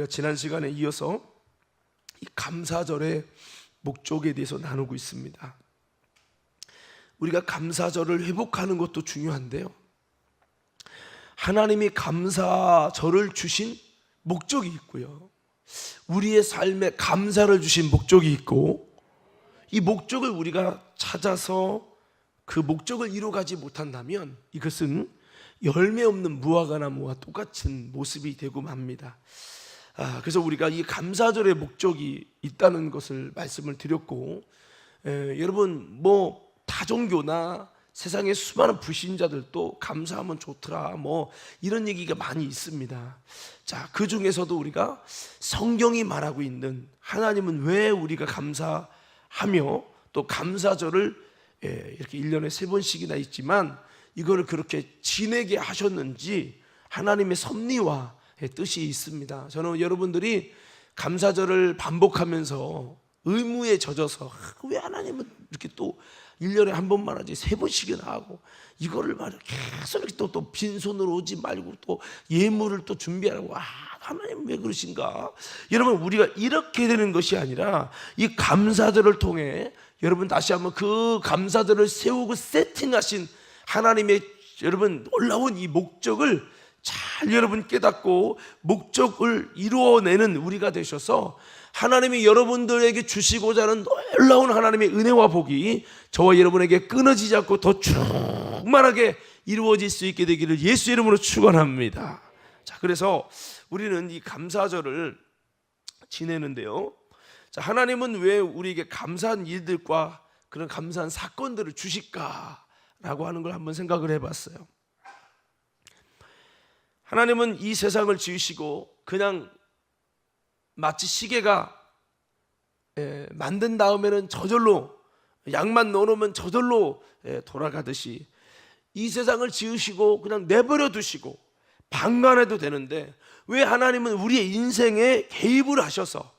우리가 지난 시간에 이어서 이 감사절의 목적에 대해서 나누고 있습니다. 우리가 감사절을 회복하는 것도 중요한데요, 하나님이 감사절을 주신 목적이 있고요, 우리의 삶에 감사를 주신 목적이 있고, 이 목적을 우리가 찾아서 그 목적을 이루어가지 못한다면 이것은 열매 없는 무화과나무와 똑같은 모습이 되고 맙니다. 그래서 우리가 이 감사절의 목적이 있다는 것을 말씀을 드렸고, 여러분 뭐 다종교나 세상의 수많은 불신자들도 감사하면 좋더라 뭐 이런 얘기가 많이 있습니다. 자, 그 중에서도 우리가 성경이 말하고 있는 하나님은 왜 우리가 감사하며 또 감사절을 이렇게 1년에 3번씩이나 있지만 이거를 그렇게 지내게 하셨는지 하나님의 섭리와 뜻이 있습니다. 저는 여러분들이 감사절을 반복하면서 의무에 젖어서 왜 하나님은 이렇게 또 1년에 한 번만 하지 3번씩이나 하고 이거를 말이야 계속 이렇게 또 빈손으로 오지 말고 또 예물을 또 준비하라고, 하나님 왜 그러신가? 여러분, 우리가 이렇게 되는 것이 아니라 이 감사절을 통해 여러분 다시 한번 그 감사절을 세우고 세팅하신 하나님의 여러분 놀라운 이 목적을 잘 여러분 깨닫고 목적을 이루어내는 우리가 되셔서 하나님이 여러분들에게 주시고자 하는 놀라운 하나님의 은혜와 복이 저와 여러분에게 끊어지지 않고 더 충만하게 이루어질 수 있게 되기를 예수 이름으로 축원합니다. 자, 그래서 우리는 이 감사절을 지내는데요, 자, 하나님은 왜 우리에게 감사한 일들과 그런 감사한 사건들을 주실까라고 하는 걸 한번 생각을 해봤어요. 하나님은 이 세상을 지으시고 그냥 마치 시계가 만든 다음에는 저절로 양만 넣어놓으면 저절로 돌아가듯이 이 세상을 지으시고 그냥 내버려 두시고 방관해도 되는데, 왜 하나님은 우리의 인생에 개입을 하셔서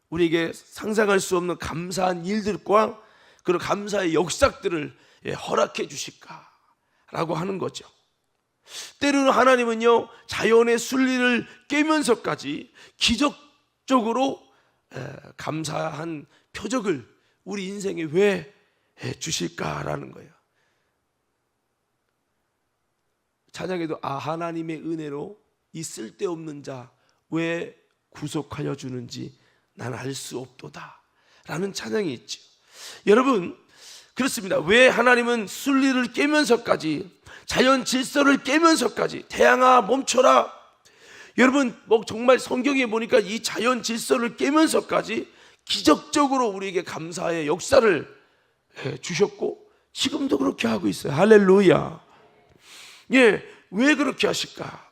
우리에게 상상할 수 없는 감사한 일들과 그런 감사의 역사들을 허락해 주실까라고 하는 거죠. 때로는 하나님은요, 자연의 순리를 깨면서까지 기적적으로 감사한 표적을 우리 인생에 왜 주실까라는 거예요. 찬양에도 하나님의 은혜로 이 쓸데없는 자 왜 구속하여 주는지 난 알 수 없도다 라는 찬양이 있죠. 여러분, 그렇습니다. 왜 하나님은 순리를 깨면서까지, 자연 질서를 깨면서까지, 태양아 멈춰라, 여러분 뭐 정말 성경에 보니까 이 자연 질서를 깨면서까지 기적적으로 우리에게 감사의 역사를 주셨고 지금도 그렇게 하고 있어요. 할렐루야. 왜 그렇게 하실까?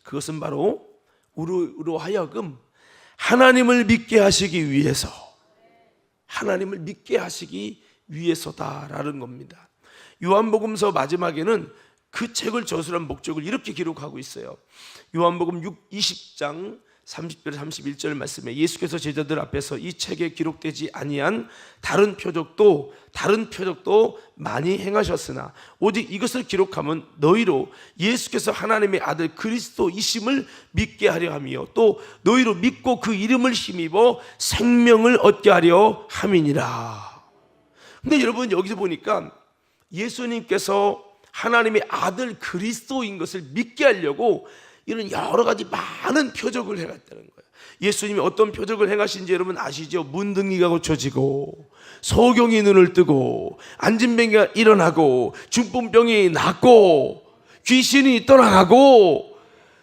그것은 바로 우리로 하여금 하나님을 믿게 하시기 위해서, 하나님을 믿게 하시기 위해서다라는 겁니다. 요한복음서 마지막에는 그 책을 저술한 목적을 이렇게 기록하고 있어요. 요한복음 20장 30절 31절 말씀에 예수께서 제자들 앞에서 이 책에 기록되지 아니한 다른 표적도 많이 행하셨으나 오직 이것을 기록하면 너희로 예수께서 하나님의 아들 그리스도이심을 믿게 하려 하며 또 너희로 믿고 그 이름을 힘입어 생명을 얻게 하려 함이니라. 근데 여러분, 여기서 보니까 예수님께서 하나님의 아들 그리스도인 것을 믿게 하려고 이런 여러 가지 많은 표적을 행했다는 거예요. 예수님이 어떤 표적을 행하신지 여러분 아시죠? 문둥이가 고쳐지고, 소경이 눈을 뜨고, 안진병이가 일어나고, 중풍병이 낫고, 귀신이 떠나가고,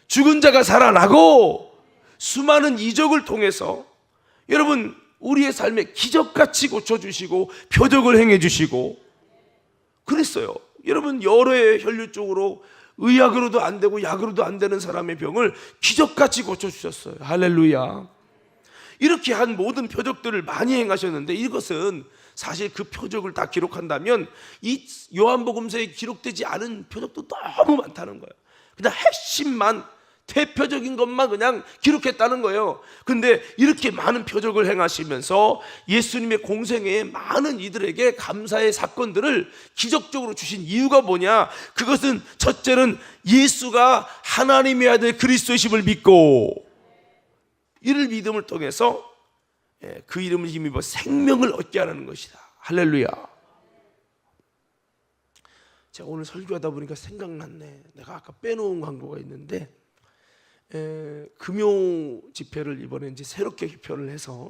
죽은 자가 살아나고, 수많은 이적을 통해서 여러분 우리의 삶에 기적같이 고쳐주시고 표적을 행해주시고 그랬어요. 여러분, 여러 해 혈류적으로 의학으로도 안 되고 약으로도 안 되는 사람의 병을 기적같이 고쳐주셨어요. 할렐루야. 이렇게 한 모든 표적들을 많이 행하셨는데, 이것은 사실 그 표적을 다 기록한다면 이 요한복음서에 기록되지 않은 표적도 너무 많다는 거예요. 그냥 핵심만, 대표적인 것만 그냥 기록했다는 거예요. 근데 이렇게 많은 표적을 행하시면서 예수님의 공생애에 많은 이들에게 감사의 사건들을 기적적으로 주신 이유가 뭐냐? 그것은 첫째는 예수가 하나님의 아들 그리스도이심을 믿고, 이를 믿음을 통해서 그 이름을 힘입어 생명을 얻게 하는 것이다. 할렐루야. 제가 오늘 설교하다 보니까 생각났네. 내가 아까 빼놓은 광고가 있는데 금요 집회를 이번에 이제 새롭게 개편을 해서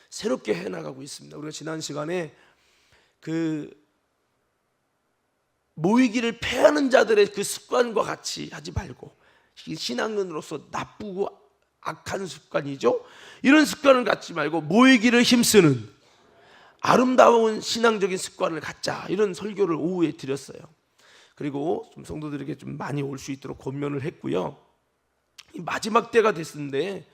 새롭게 해나가고 있습니다. 우리가 지난 시간에 그 모이기를 패하는 자들의 그 습관과 같이 하지 말고, 신앙인으로서 나쁘고 악한 습관이죠. 이런 습관을 갖지 말고 모이기를 힘쓰는 아름다운 신앙적인 습관을 갖자, 이런 설교를 오후에 드렸어요. 그리고 좀 성도들에게 좀 많이 올 수 있도록 권면을 했고요. 마지막 때가 됐는데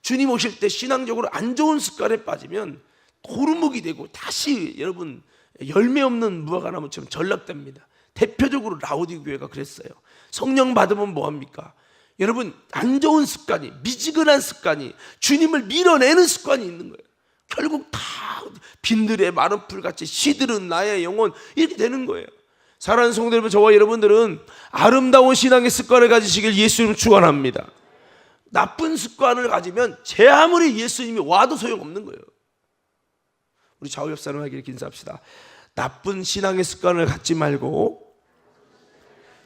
주님 오실 때 신앙적으로 안 좋은 습관에 빠지면 도루묵이 되고 다시 여러분 열매 없는 무화과나무처럼 전락됩니다. 대표적으로 라오디 교회가 그랬어요. 성령 받으면 뭐합니까? 여러분, 안 좋은 습관이, 미지근한 습관이, 주님을 밀어내는 습관이 있는 거예요. 결국 다 빈들에 마른 풀같이 시들은 나의 영혼, 이렇게 되는 거예요. 사랑하는 성도 여러분, 저와 여러분들은 아름다운 신앙의 습관을 가지시길 예수님 축원합니다. 나쁜 습관을 가지면 제 아무리 예수님이 와도 소용없는 거예요. 우리 좌우 옆 사람에게 인사합시다. 나쁜 신앙의 습관을 갖지 말고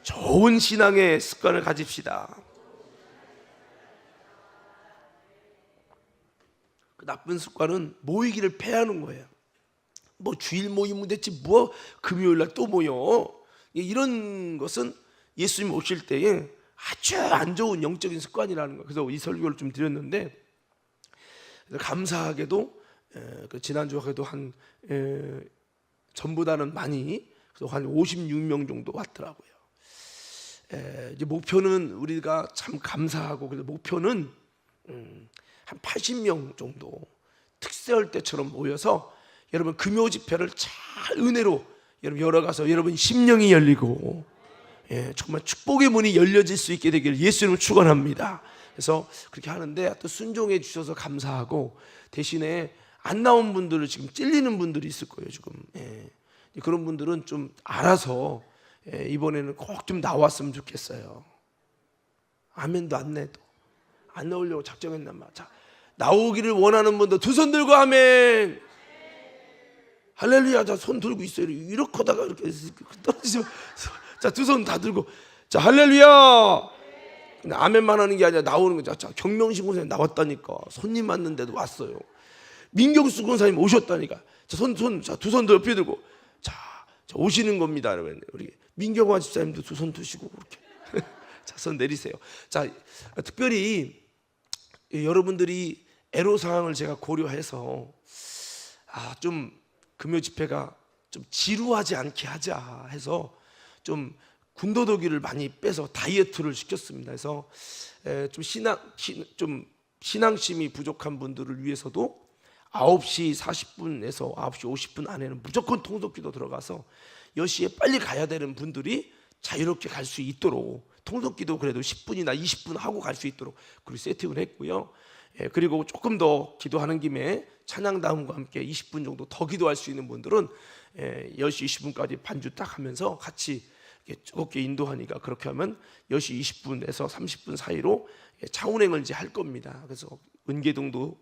좋은 신앙의 습관을 가집시다. 그 나쁜 습관은 모이기를 패하는 거예요. 뭐 주일 모이면 됐지, 뭐 금요일날 또 모여, 이런 것은 예수님 오실 때에 아주 안 좋은 영적인 습관이라는 거예요. 그래서 이 설교를 좀 드렸는데, 감사하게도 지난주에도 한 전보다는 많이, 그래서 한 56명 정도 왔더라고요. 이제 목표는 우리가 참 감사하고, 그래서 목표는 한 80명 정도 특세할 때처럼 모여서 여러분 금요 집회를 잘 은혜로 여러분 열어가서 여러분 심령이 열리고 정말 축복의 문이 열려질 수 있게 되기를 예수님을 축원합니다. 그래서 그렇게 하는데 또 순종해 주셔서 감사하고, 대신에 안 나온 분들을 지금 찔리는 분들이 있을 거예요 지금. 그런 분들은 좀 알아서 이번에는 꼭 좀 나왔으면 좋겠어요. 아멘도 안 내도 안 나오려고 작정했나 말. 자, 나오기를 원하는 분들 두 손 들고 아멘. 할렐루야. 자, 손 들고 있어요. 이렇게 하다가 이렇게 떨어지죠. 자, 두 손 다 들고, 자, 할렐루야. 근데 아멘만 하는 게 아니라 나오는 거죠. 자, 경명신 권사님 나왔다니까. 손님 왔는데도 왔어요. 민경수 권사님 오셨다니까. 자, 자, 두 손 옆에 들고, 자, 오시는 겁니다. 여러분, 우리 민경화 집사님도 두 손 드시고 그렇게. 자, 손 내리세요. 자, 특별히 여러분들이 애로사항을 제가 고려해서 좀 금요 집회가 좀 지루하지 않게 하자 해서 좀 군더더기를 많이 빼서 다이어트를 시켰습니다. 그래서 좀 신앙심이 부족한 분들을 위해서도 9시 40분에서 9시 50분 안에는 무조건 통독기도 들어가서 10시에 빨리 가야 되는 분들이 자유롭게 갈 수 있도록 통독기도 그래도 10분이나 20분 하고 갈 수 있도록 그리고 세팅을 했고요. 그리고 조금 더 기도하는 김에 찬양다음과 함께 20분 정도 더 기도할 수 있는 분들은 10시 20분까지 반주 딱 하면서 같이 뜨겁게 인도하니까, 그렇게 하면 10시 20분에서 30분 사이로 차운행을 이제 할 겁니다. 그래서 은계동도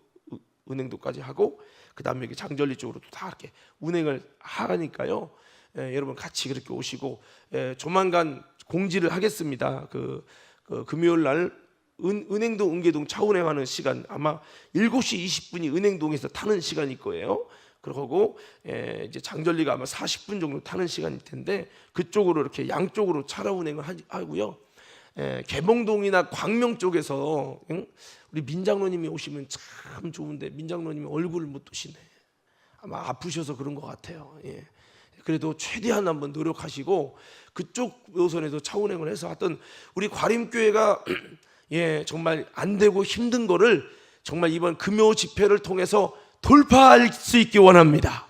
은행도까지 하고, 그 다음에 장전리 쪽으로도 다 이렇게 운행을 하니까요. 여러분 같이 그렇게 오시고, 조만간 공지를 하겠습니다. 그 금요일 날 은행동 은계동 차운행하는 시간 아마 7시 20분이 은행동에서 타는 시간일 거예요. 그러고 이제 장전리가 아마 40분 정도 타는 시간일 텐데, 그쪽으로 이렇게 양쪽으로 차로 운행을 하고요. 개봉동이나 광명 쪽에서 우리 민장로님이 오시면 참 좋은데 민장로님이 얼굴을 못 드시네. 아마 아프셔서 그런 것 같아요. 그래도 최대한 한번 노력하시고 그쪽 노선에서 차운행을 해서 하여튼 우리 과림교회가 정말 안 되고 힘든 거를 정말 이번 금요 집회를 통해서 돌파할 수 있기 원합니다.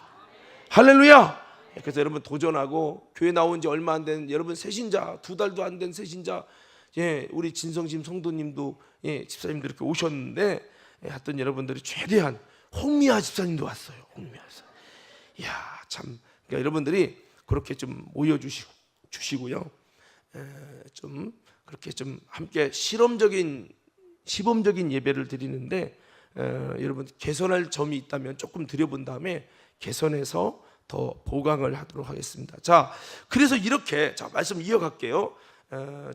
할렐루야. 그래서 여러분 도전하고, 교회 나온 지 얼마 안 된 여러분 세신자, 2달도 안 된 세신자, 우리 진성심 성도님도 집사님도 이렇게 오셨는데, 하여튼 여러분들이 최대한, 홍미아 집사님도 왔어요. 홍미아 집사님. 이야, 참. 그러니까 여러분들이 그렇게 좀 모여주시고요. 좀 그렇게 좀 함께 시범적인 예배를 드리는데, 여러분 개선할 점이 있다면 조금 들여본 다음에 개선해서 더 보강을 하도록 하겠습니다. 자, 그래서 이렇게 자 말씀 이어갈게요.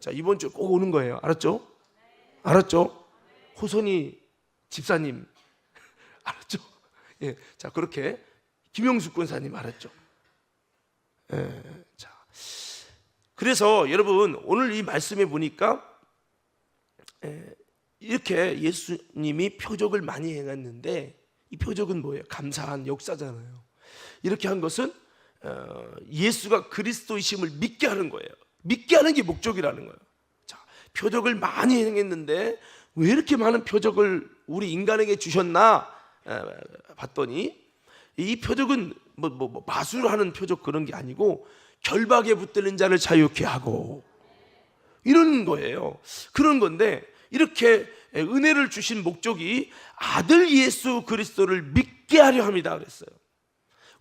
자 이번 주 꼭 오는 거예요. 알았죠? 알았죠? 호선이 집사님 알았죠? 예, 자 그렇게 김영숙 권사님 알았죠? 예, 자 그래서 여러분 오늘 이 말씀에 보니까 이렇게 예수님이 표적을 많이 행했는데 이 표적은 뭐예요? 감사한 역사잖아요. 이렇게 한 것은 예수가 그리스도이심을 믿게 하는 거예요. 믿게 하는 게 목적이라는 거예요. 자, 표적을 많이 행했는데 왜 이렇게 많은 표적을 우리 인간에게 주셨나 봤더니 이 표적은 마술하는 표적 그런 게 아니고 결박에 붙들린 자를 자유케 하고 이런 거예요. 그런 건데 이렇게 은혜를 주신 목적이 아들 예수 그리스도를 믿게 하려 합니다 그랬어요.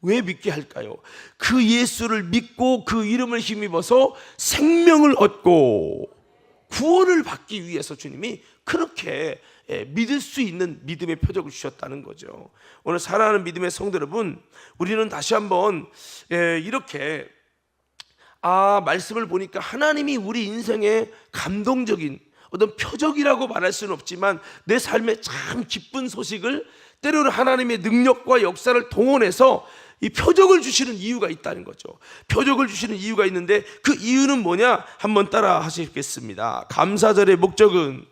왜 믿게 할까요? 그 예수를 믿고 그 이름을 힘입어서 생명을 얻고 구원을 받기 위해서 주님이 그렇게 믿을 수 있는 믿음의 표적을 주셨다는 거죠. 오늘 사랑하는 믿음의 성도 여러분, 우리는 다시 한번 이렇게 말씀을 보니까 하나님이 우리 인생에 감동적인 어떤 표적이라고 말할 수는 없지만 내 삶에 참 기쁜 소식을 때로는 하나님의 능력과 역사를 동원해서 이 표적을 주시는 이유가 있다는 거죠. 표적을 주시는 이유가 있는데 그 이유는 뭐냐? 한번 따라 하시겠습니다. 감사절의 목적은,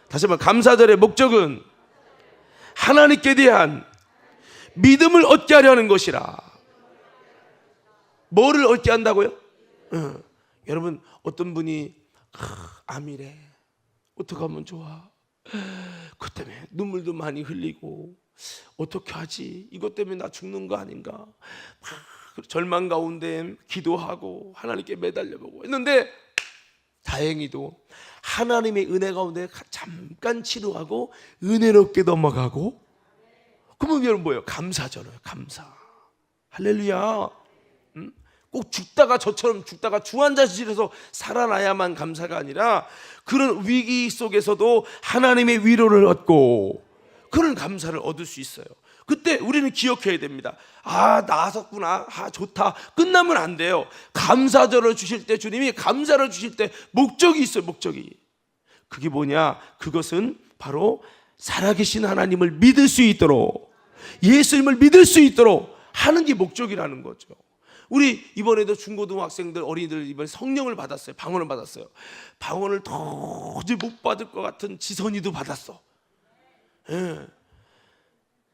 다시 한번, 감사절의 목적은 하나님께 대한 믿음을 얻게 하려는 것이라. 뭐를 얻게 한다고요? 여러분 어떤 분이 암이래, 어떻게 하면 좋아? 그 때문에 눈물도 많이 흘리고 어떻게 하지? 이것 때문에 나 죽는 거 아닌가? 절망 가운데 기도하고 하나님께 매달려보고 했는데 다행히도 하나님의 은혜 가운데 잠깐 치료하고 은혜롭게 넘어가고, 그러면 여러분 뭐예요? 감사잖아요. 감사. 할렐루야. 꼭 저처럼 죽다가 중환자실에서 살아나야만 감사가 아니라 그런 위기 속에서도 하나님의 위로를 얻고 그런 감사를 얻을 수 있어요. 그때 우리는 기억해야 됩니다. 나았었구나, 좋다, 끝나면 안 돼요. 감사절을 주실 때, 주님이 감사를 주실 때 목적이 있어요. 목적이. 그게 뭐냐? 그것은 바로 살아계신 하나님을 믿을 수 있도록, 예수님을 믿을 수 있도록 하는 게 목적이라는 거죠. 우리 이번에도 중고등학생들, 어린이들 이번에 성령을 받았어요. 방언을 받았어요. 방언을 도저히 못 받을 것 같은 지선이도 받았어.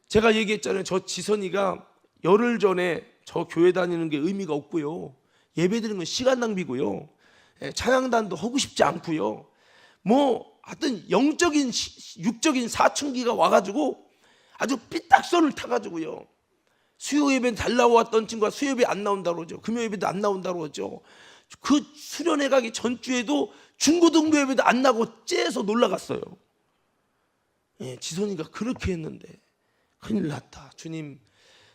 제가 얘기했잖아요. 저 지선이가 열흘 전에 저 교회 다니는 게 의미가 없고요, 예배 드리는 건 시간 낭비고요, 찬양단도 하고 싶지 않고요, 하여튼 영적인 육적인 사춘기가 와가지고 아주 삐딱선을 타가지고요, 수요 예배는 잘 나왔던 친구가 수요 예배 안 나온다고 그러죠. 금요 예배도 안 나온다고 그러죠. 그 수련회 가기 전주에도 중고등부 예배도 안 나고 째서 놀라갔어요. 지선이가 그렇게 했는데 큰일 났다. 주님,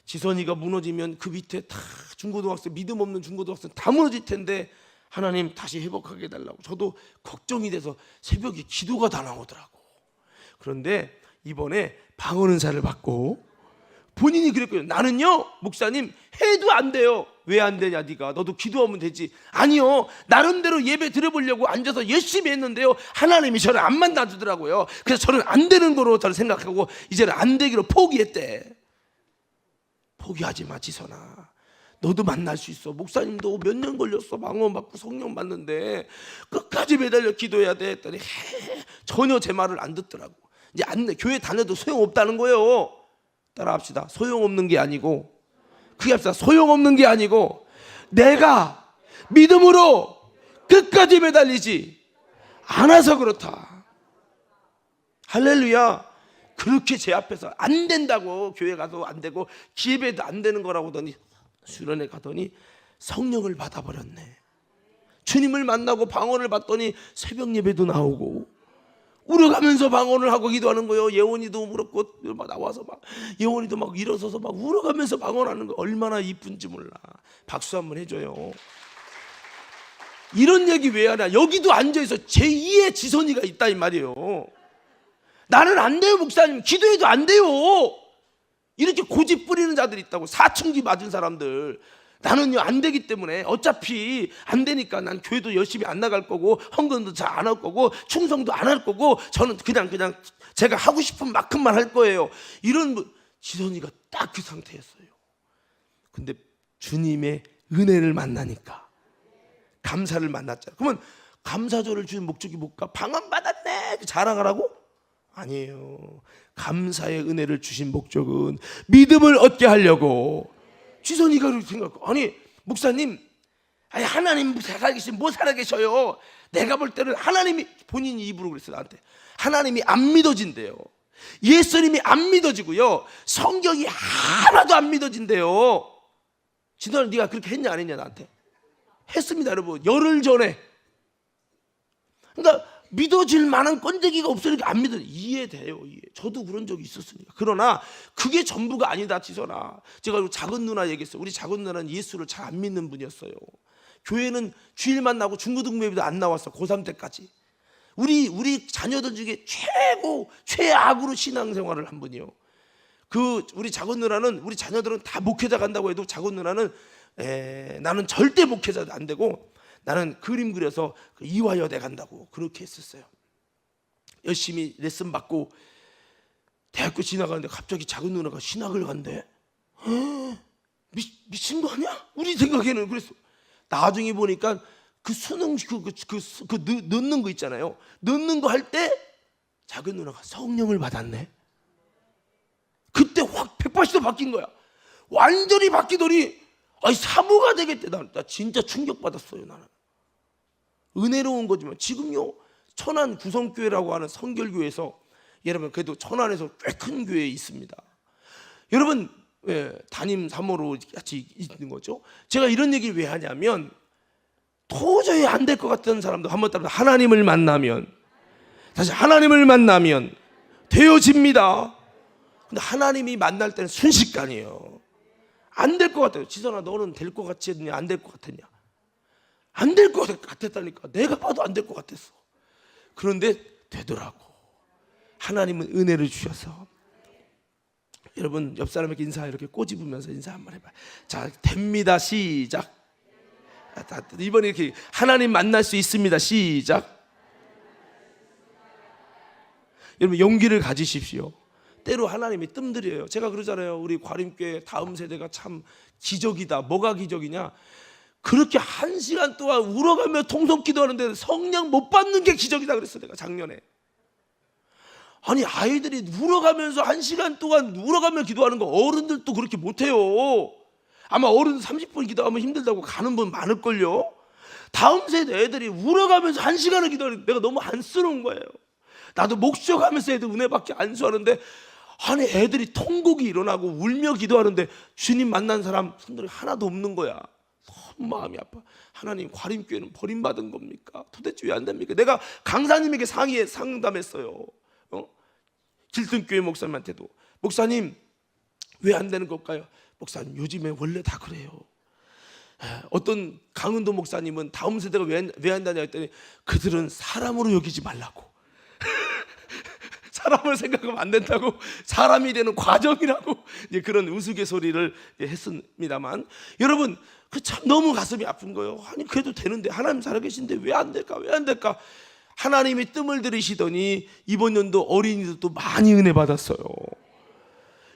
지선이가 무너지면 그 밑에 다 중고등학생, 믿음 없는 중고등학생 다 무너질 텐데 하나님 다시 회복하게 해달라고. 저도 걱정이 돼서 새벽에 기도가 다 나오더라고. 그런데 이번에 방언 은사를 받고 본인이 그랬거든요. 나는요, 목사님, 해도 안 돼요. 왜 안 되냐? 네가 너도 기도하면 되지. 아니요, 나름대로 예배 드려보려고 앉아서 열심히 했는데요, 하나님이 저를 안 만나주더라고요. 그래서 저는 안 되는 거로 저를 생각하고 이제는 안 되기로 포기했대. 포기하지 마, 지선아. 너도 만날 수 있어. 목사님도 몇 년 걸렸어. 방언 받고 성령 받는데 끝까지 매달려 기도해야 돼 했더니 전혀 제 말을 안 듣더라고. 이제 교회 다녀도 소용없다는 거예요. 따라합시다. 소용없는 게 아니고, 그게 합시다. 소용없는 게 아니고 내가 믿음으로 끝까지 매달리지 않아서 그렇다. 할렐루야. 그렇게 제 앞에서 안 된다고, 교회 가도 안 되고 기회도 안 되는 거라고 하더니 수련회 가더니 성령을 받아버렸네. 주님을 만나고 방언을 받더니 새벽 예배도 나오고 울어가면서 방언을 하고 기도하는 거예요. 예원이도 울었고 막 나와서 막 예원이도 막 일어서서 막 울어가면서 방언하는 거 얼마나 이쁜지 몰라. 박수 한번 해줘요. 이런 얘기 왜 하냐? 여기도 앉아있어. 제2의 지선이가 있다 이 말이에요. 나는 안 돼요 목사님, 기도해도 안 돼요. 이렇게 고집 부리는 자들이 있다고. 사춘기 맞은 사람들. 나는요 안 되기 때문에 어차피 안 되니까 난 교회도 열심히 안 나갈 거고 헌금도 잘 안 할 거고 충성도 안 할 거고 저는 그냥 제가 하고 싶은 만큼만 할 거예요. 이런 지선이가 딱 그 상태였어요. 근데 주님의 은혜를 만나니까, 감사를 만났잖아요. 그러면 감사절을 주는 목적이 뭘까? 방언 받았네 자랑하라고? 아니에요. 감사의 은혜를 주신 목적은 믿음을 얻게 하려고. 지선이가 그렇게 생각하고, 아니 목사님, 아니 하나님 살아계신 뭐 살아계셔요? 내가 볼 때는 하나님이, 본인이 입으로 그랬어요 나한테. 하나님이 안 믿어진대요. 예수님이 안 믿어지고요, 성경이 하나도 안 믿어진대요. 진원아, 네가 그렇게 했냐 안 했냐 나한테? 했습니다 여러분. 열흘 전에. 그러니까 믿어질 만한 건데기가 없으니까 안 믿어. 이해돼요. 이해. 저도 그런 적이 있었으니까. 그러나 그게 전부가 아니다 지선아. 제가 작은 누나 얘기했어요. 우리 작은 누나는 예수를 잘 안 믿는 분이었어요. 교회는 주일만 나고 중고등부 예배도 안 나왔어. 고3 때까지. 우리 자녀들 중에 최악으로 신앙생활을 한 분이요. 우리 작은 누나는, 우리 자녀들은 다 목회자 간다고 해도 작은 누나는 나는 절대 목회자 안 되고 나는 그림 그려서 이화여대 간다고 그렇게 했었어요. 열심히 레슨 받고 대학교 지나가는데 갑자기 작은 누나가 신학을 간대. 미친 거 아니야? 우리 생각에는 그랬어. 나중에 보니까 그 수능 넣는 거 있잖아요. 넣는 거 할 때 작은 누나가 성령을 받았네. 그때 확 180도 바뀐 거야. 완전히 바뀌더니 아니 사모가 되겠대. 나 진짜 충격받았어요. 나는 은혜로운 거지만 지금요 천안 구성교회라고 하는 성결교회에서, 여러분 그래도 천안에서 꽤 큰 교회에 있습니다. 여러분 담임 사모로 같이 있는 거죠. 제가 이런 얘기를 왜 하냐면, 도저히 안 될 것 같은 사람도 한번 따라 하나님을 만나면, 다시 하나님을 만나면 되어집니다. 근데 하나님이 만날 때는 순식간이에요. 안 될 것 같아요. 지선아, 너는 될 것 같았냐 안 될 것 같았냐? 안 될 것 같았다니까. 내가 봐도 안 될 것 같았어. 그런데 되더라고. 하나님은 은혜를 주셔서. 여러분 옆 사람에게 인사, 이렇게 꼬집으면서 인사 한번 해봐요. 자, 됩니다. 시작. 이번에 이렇게 하나님 만날 수 있습니다. 시작. 여러분 용기를 가지십시오. 때로 하나님이 뜸들여요. 제가 그러잖아요. 우리 과림교회 다음 세대가 참 기적이다. 뭐가 기적이냐? 그렇게 1시간 동안 울어가며 통성 기도하는데 성령 못 받는 게 기적이다 그랬어 내가 작년에. 아니 아이들이 울어가면서 1시간 동안 울어가며 기도하는 거 어른들도 그렇게 못해요. 아마 어른 30분 기도하면 힘들다고 가는 분 많을걸요. 다음 세대 애들이 울어가면서 1시간을 기도하는 내가 너무 안쓰러운 거예요. 나도 목적하면서 애들 은혜밖에 안수하는데, 아니 애들이 통곡이 일어나고 울며 기도하는데 주님 만난 사람 손들이 하나도 없는 거야. 너무 마음이 아파. 하나님, 과림교회는 버림받은 겁니까? 도대체 왜 안 됩니까? 내가 강사님에게 상담했어요. 길등교회 목사님한테도, 목사님 왜 안 되는 걸까요? 목사님 요즘에 원래 다 그래요. 어떤 강은도 목사님은 다음 세대가 왜 안 되냐 했더니, 그들은 사람으로 여기지 말라고. 사람을 생각하면 안 된다고, 사람이 되는 과정이라고 그런 우스갯소리를 했습니다만, 여러분 그 참 너무 가슴이 아픈 거예요. 아니 그래도 되는데, 하나님 살아계신데 왜 안 될까? 왜 안 될까? 하나님이 뜸을 들이시더니 이번 연도 어린이들도 많이 은혜 받았어요.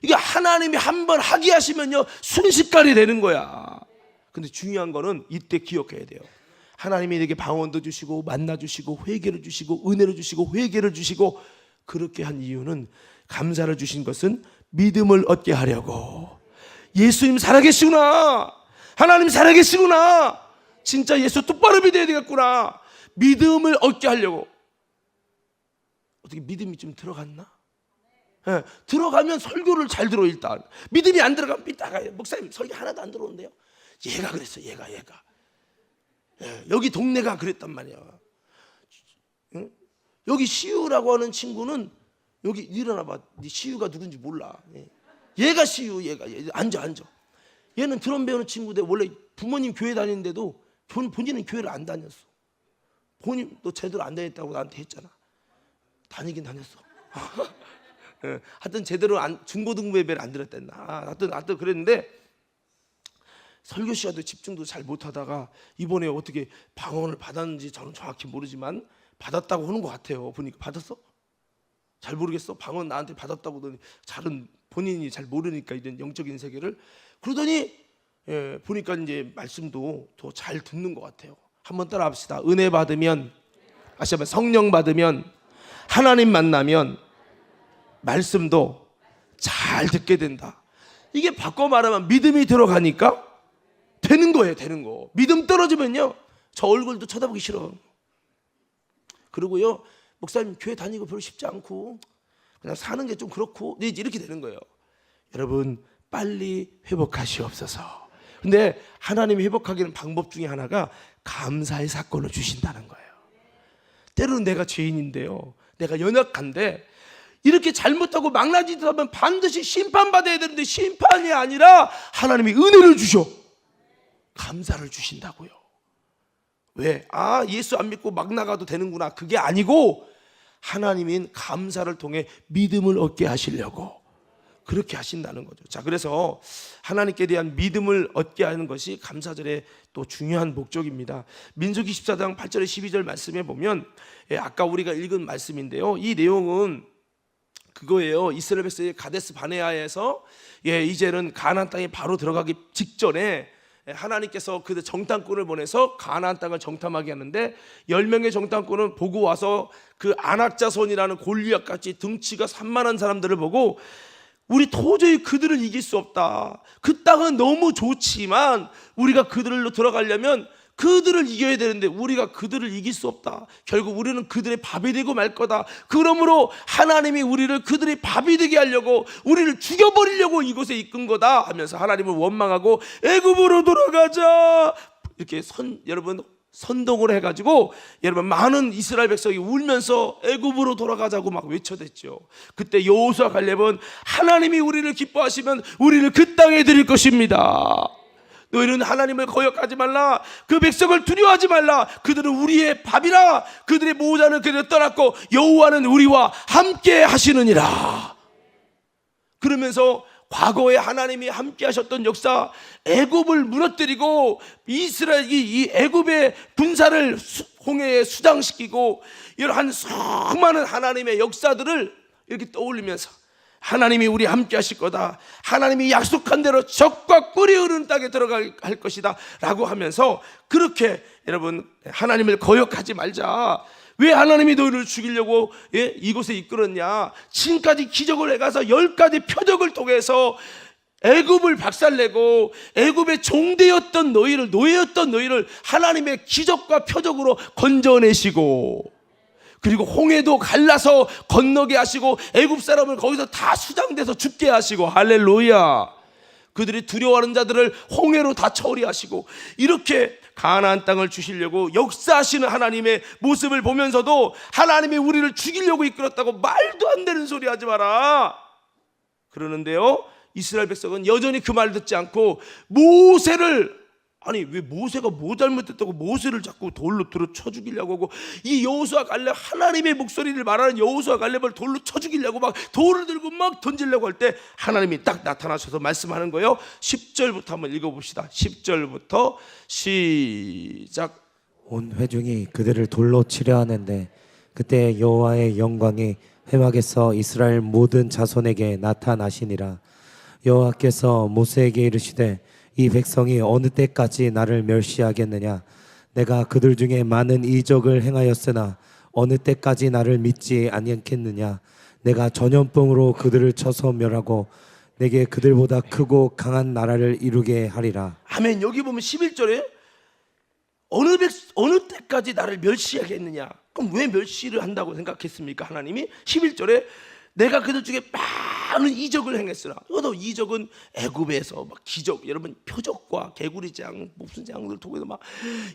이게 하나님이 한번 하게 하시면요 순식간에 되는 거야. 근데 중요한 거는 이때 기억해야 돼요. 하나님이 내게 방언도 주시고 만나 주시고 회개를 주시고 은혜를 주시고 회개를 주시고, 그렇게 한 이유는, 감사를 주신 것은 믿음을 얻게 하려고. 예수님 살아계시구나, 하나님 살아계시구나, 진짜 예수 똑바로 믿어야 되겠구나, 믿음을 얻게 하려고. 어떻게 믿음이 좀 들어갔나? 네, 들어가면 설교를 잘 들어. 일단 믿음이 안 들어가면 삐딱해요. 목사님 설교 하나도 안 들어오는데요. 얘가 그랬어. 얘가 여기 동네가 그랬단 말이야. 응? 여기 시우라고 하는 친구는 여기 일어나봐. 네 시우가 누군지 몰라. 얘가 시우. 얘가 앉아. 얘는 드럼 배우는 친구인데 원래 부모님 교회 다니는데도 본인은 교회를 안 다녔어. 본인 너 제대로 안 다녔다고 나한테 했잖아. 다니긴 다녔어. 하여튼 제대로 중고등부 예배를 안 드렸댔나. 하여튼 그랬는데 설교 시간도 집중도 잘 못하다가 이번에 어떻게 방언을 받았는지 저는 정확히 모르지만 받았다고 하는 것 같아요. 보니까. 받았어? 잘 모르겠어. 방언 나한테 받았다고 하더니 잘은 본인이 잘 모르니까 이런 영적인 세계를. 그러더니 보니까 이제 말씀도 더 잘 듣는 것 같아요. 한번 따라 합시다. 은혜 받으면, 다시 한번, 성령 받으면, 하나님 만나면 말씀도 잘 듣게 된다. 이게 바꿔 말하면 믿음이 들어가니까 되는 거예요. 되는 거. 믿음 떨어지면요, 저 얼굴도 쳐다보기 싫어. 그리고요, 목사님 교회 다니고 별로 쉽지 않고 그냥 사는 게 좀 그렇고 이렇게 되는 거예요. 여러분, 빨리 회복하시옵소서. 근데 하나님이 회복하기는 방법 중에 하나가 감사의 사건을 주신다는 거예요. 때로는 내가 죄인인데요, 내가 연약한데 이렇게 잘못하고 망나지듯 하면 반드시 심판받아야 되는데 심판이 아니라 하나님이 은혜를 주셔. 감사를 주신다고요. 왜? 예수 안 믿고 막 나가도 되는구나, 그게 아니고 하나님인 감사를 통해 믿음을 얻게 하시려고 그렇게 하신다는 거죠. 자, 그래서 하나님께 대한 믿음을 얻게 하는 것이 감사절의 또 중요한 목적입니다. 민수기 14장 8절에 12절 말씀에 보면 아까 우리가 읽은 말씀인데요, 이 내용은 그거예요. 이스라엘 백성이 가데스 바네아에서 이제는 가나안 땅에 바로 들어가기 직전에 하나님께서 그 정탐꾼을 보내서 가나안 땅을 정탐하게 하는데 10명의 정탐꾼은 보고 와서 그 안악자손이라는 골리앗같이 등치가 산만한 사람들을 보고 우리 도저히 그들을 이길 수 없다. 그 땅은 너무 좋지만 우리가 그들로 들어가려면 그들을 이겨야 되는데 우리가 그들을 이길 수 없다. 결국 우리는 그들의 밥이 되고 말 거다. 그러므로 하나님이 우리를 그들의 밥이 되게 하려고 우리를 죽여버리려고 이곳에 이끈 거다 하면서 하나님을 원망하고 애굽으로 돌아가자 이렇게 여러분 선동을 해가지고 여러분 많은 이스라엘 백성이 울면서 애굽으로 돌아가자고 막 외쳐댔죠. 그때 여호수아 갈렙은 하나님이 우리를 기뻐하시면 우리를 그 땅에 드릴 것입니다. 너희는 하나님을 거역하지 말라. 그 백성을 두려워하지 말라. 그들은 우리의 밥이라. 그들의 모자는 그들을 떠났고 여호와는 우리와 함께 하시느니라. 그러면서 과거에 하나님이 함께 하셨던 역사, 애굽을 무너뜨리고 이스라엘이 이 애굽의 군사를 홍해에 수장시키고 이런 수많은 하나님의 역사들을 이렇게 떠올리면서 하나님이 우리 함께 하실 거다. 하나님이 약속한 대로 적과 꿀이 흐르는 땅에 들어갈 것이다 라고 하면서 그렇게 여러분 하나님을 거역하지 말자. 왜 하나님이 너희를 죽이려고 이곳에 이끌었냐. 지금까지 기적을 해가서 10가지 표적을 통해서 애굽을 박살내고 애굽의 종되었던 너희를, 노예였던 너희를 하나님의 기적과 표적으로 건져내시고 그리고 홍해도 갈라서 건너게 하시고 애굽 사람을 거기서 다 수장돼서 죽게 하시고 할렐루야. 그들이 두려워하는 자들을 홍해로 다 처리하시고 이렇게 가나안 땅을 주시려고 역사하시는 하나님의 모습을 보면서도 하나님이 우리를 죽이려고 이끌었다고 말도 안 되는 소리 하지 마라 그러는데요, 이스라엘 백성은 여전히 그 말 듣지 않고 모세를, 아니 왜 모세가 뭐 잘못했다고 모세를 자꾸 돌로 쳐 죽이려고 하고, 이 여호수아 갈렙, 하나님의 목소리를 말하는 여호수아 갈렙을 돌로 쳐 죽이려고 막 돌을 들고 막 던지려고 할 때 하나님이 딱 나타나셔서 말씀하는 거예요. 10절부터 한번 읽어봅시다. 10절부터 시작. 온 회중이 그들을 돌로 치려 하는데 그때 여호와의 영광이 회막에서 이스라엘 모든 자손에게 나타나시니라. 여호와께서 모세에게 이르시되 이 백성이 어느 때까지 나를 멸시하겠느냐. 내가 그들 중에 많은 이적을 행하였으나 어느 때까지 나를 믿지 아니하겠느냐. 내가 전염병으로 그들을 쳐서 멸하고 내게 그들보다 크고 강한 나라를 이루게 하리라. 아멘. 여기 보면 11절에 어느 때까지 나를 멸시하겠느냐. 그럼 왜 멸시를 한다고 생각했습니까? 하나님이 11절에 내가 그들 중에 많은 이적을 행했으나, 이것도 이적은 애굽에서 막 기적, 여러분 표적과 개구리장, 무슨 장을 통해서 막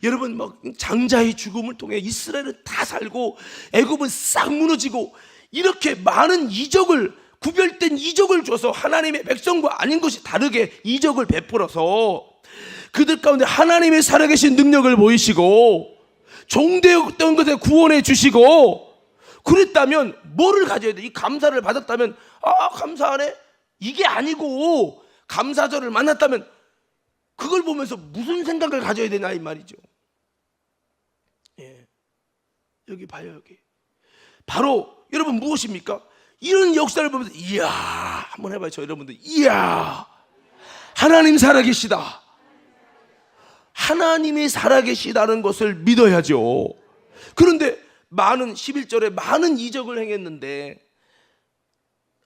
여러분 막 장자의 죽음을 통해 이스라엘은 다 살고 애굽은 싹 무너지고 이렇게 많은 이적을, 구별된 이적을 줘서 하나님의 백성과 아닌 것이 다르게 이적을 베풀어서 그들 가운데 하나님의 살아계신 능력을 보이시고 종되었던 것에 구원해 주시고 그랬다면 뭐를 가져야 돼? 이 감사를 받았다면 감사하네? 이게 아니고 감사절을 만났다면 그걸 보면서 무슨 생각을 가져야 되나 이 말이죠. 예. 여기 봐요. 여기 바로 여러분 무엇입니까? 이런 역사를 보면서 이야 한번 해봐요. 저 여러분들 이야 하나님 살아계시다. 하나님이 살아계시다는 것을 믿어야죠. 그런데 많은 11절에 많은 이적을 행했는데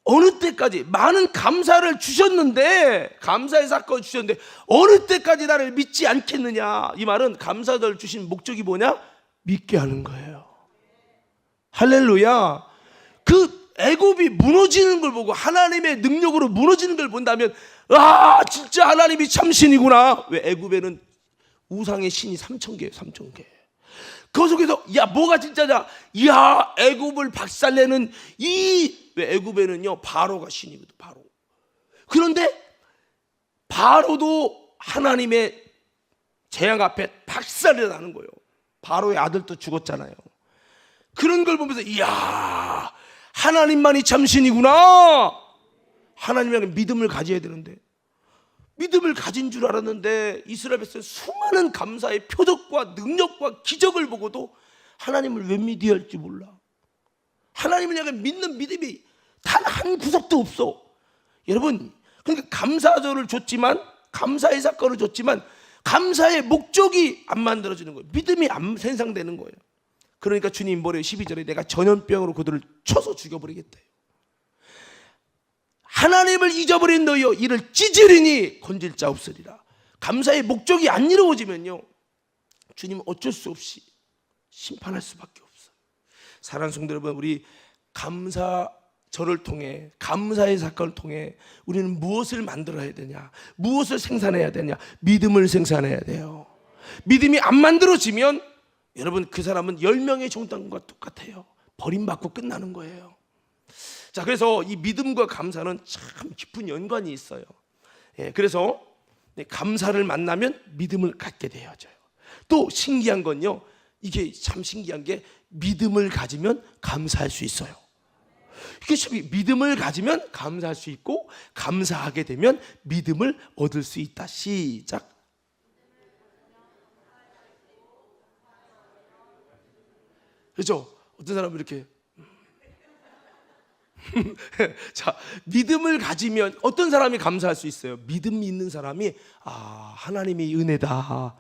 어느 때까지 많은 감사를 주셨는데 감사의 사건을 주셨는데 어느 때까지 나를 믿지 않겠느냐. 이 말은 감사절 주신 목적이 뭐냐? 믿게 하는 거예요. 할렐루야. 그 애굽이 무너지는 걸 보고 하나님의 능력으로 무너지는 걸 본다면 진짜 하나님이 참 신이구나. 왜 애굽에는 우상의 신이 3,000개예요. 3,000개. 그 속에서 뭐가 진짜냐? 애굽을 박살내는 왜 애굽에는요 바로가 신이거든. 바로. 그런데 바로도 하나님의 재앙 앞에 박살이 나는 거예요. 바로의 아들도 죽었잖아요. 그런 걸 보면서 하나님만이 참 신이구나. 하나님에게 믿음을 가져야 되는데 믿음을 가진 줄 알았는데 이스라엘 백성은 수많은 감사의 표적과 능력과 기적을 보고도 하나님을 왜 믿어야 할지 몰라. 하나님을 향해 믿는 믿음이 단 한 구석도 없어. 여러분, 그러니까 감사절을 줬지만 감사의 사건을 줬지만 감사의 목적이 안 만들어지는 거예요. 믿음이 안 생성되는 거예요. 그러니까 주님 뭐래요? 12절에 내가 전염병으로 그들을 쳐서 죽여버리겠다. 하나님을 잊어버린 너희여 이를 찢으리니 건질 자 없으리라. 감사의 목적이 안 이루어지면요 주님은 어쩔 수 없이 심판할 수밖에 없어요. 사랑하는 성도 여러분, 우리 감사절을 통해 감사의 사건을 통해 우리는 무엇을 만들어야 되냐? 무엇을 생산해야 되냐? 믿음을 생산해야 돼요. 믿음이 안 만들어지면 여러분 그 사람은 10명의 종단과 똑같아요. 버림받고 끝나는 거예요. 자, 그래서 이 믿음과 감사는 참 깊은 연관이 있어요. 그래서 감사를 만나면 믿음을 갖게 되어져요. 또 신기한 건요, 이게 참 신기한 게 믿음을 가지면 감사할 수 있어요. 이게 참 믿음을 가지면 감사할 수 있고 감사하게 되면 믿음을 얻을 수 있다. 시작. 그렇죠? 어떤 사람은 이렇게 자, 믿음을 가지면 어떤 사람이 감사할 수 있어요? 믿음 있는 사람이 하나님이 은혜다.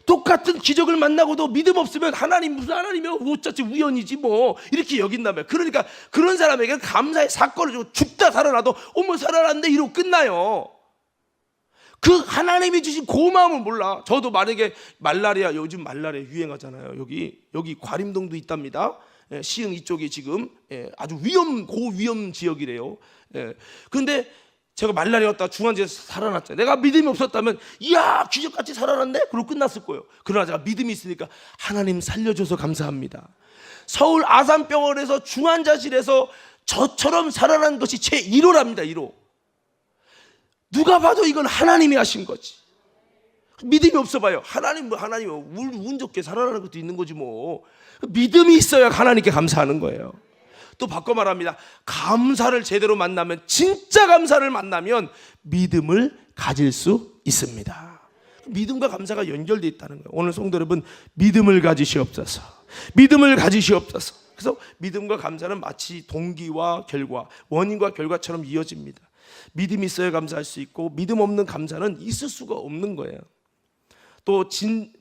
똑같은 기적을 만나고도 믿음 없으면 하나님 무슨 하나님이요? 어쩌지 우연이지 뭐 이렇게 여긴다면, 그러니까 그런 사람에게 감사의 사건을 주고 죽다 살아나도 어머 살아났네 이러고 끝나요. 그 하나님이 주신 고마움을 몰라. 저도 만약에 요즘 말라리아 유행하잖아요. 여기 과림동도 있답니다. 시흥 이쪽이 지금 아주 고위험 지역이래요. 그런데 제가 말라리아 왔다가 중환자에서 살아났잖아요. 내가 믿음이 없었다면 기적같이 살아났네? 그러고 끝났을 거예요. 그러나 제가 믿음이 있으니까 하나님 살려줘서 감사합니다. 서울 아산병원에서 중환자실에서 저처럼 살아난 것이 제 1호랍니다. 1호. 누가 봐도 이건 하나님이 하신 거지. 믿음이 없어 봐요. 하나님이 운 좋게 살아나는 것도 있는 거지 뭐. 믿음이 있어야 하나님께 감사하는 거예요. 또 바꿔 말합니다. 감사를 제대로 만나면, 진짜 감사를 만나면 믿음을 가질 수 있습니다. 믿음과 감사가 연결되어 있다는 거예요. 오늘 성도 여러분, 믿음을 가지시옵소서. 믿음을 가지시옵소서. 그래서 믿음과 감사는 마치 동기와 결과, 원인과 결과처럼 이어집니다. 믿음이 있어야 감사할 수 있고 믿음 없는 감사는 있을 수가 없는 거예요. 또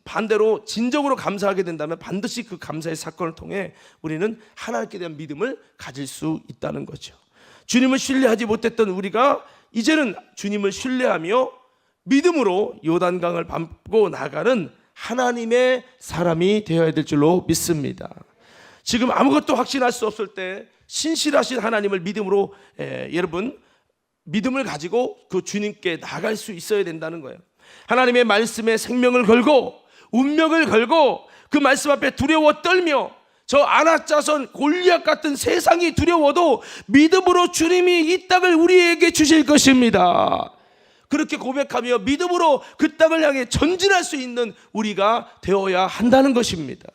반대로 진정으로 감사하게 된다면 반드시 그 감사의 사건을 통해 우리는 하나님께 대한 믿음을 가질 수 있다는 거죠. 주님을 신뢰하지 못했던 우리가 이제는 주님을 신뢰하며 믿음으로 요단강을 밟고 나가는 하나님의 사람이 되어야 될 줄로 믿습니다. 지금 아무것도 확신할 수 없을 때 신실하신 하나님을 믿음으로 여러분 믿음을 가지고 그 주님께 나갈 수 있어야 된다는 거예요. 하나님의 말씀에 생명을 걸고 운명을 걸고 그 말씀 앞에 두려워 떨며 저 아낙 자손 골리앗 같은 세상이 두려워도 믿음으로 주님이 이 땅을 우리에게 주실 것입니다. 그렇게 고백하며 믿음으로 그 땅을 향해 전진할 수 있는 우리가 되어야 한다는 것입니다.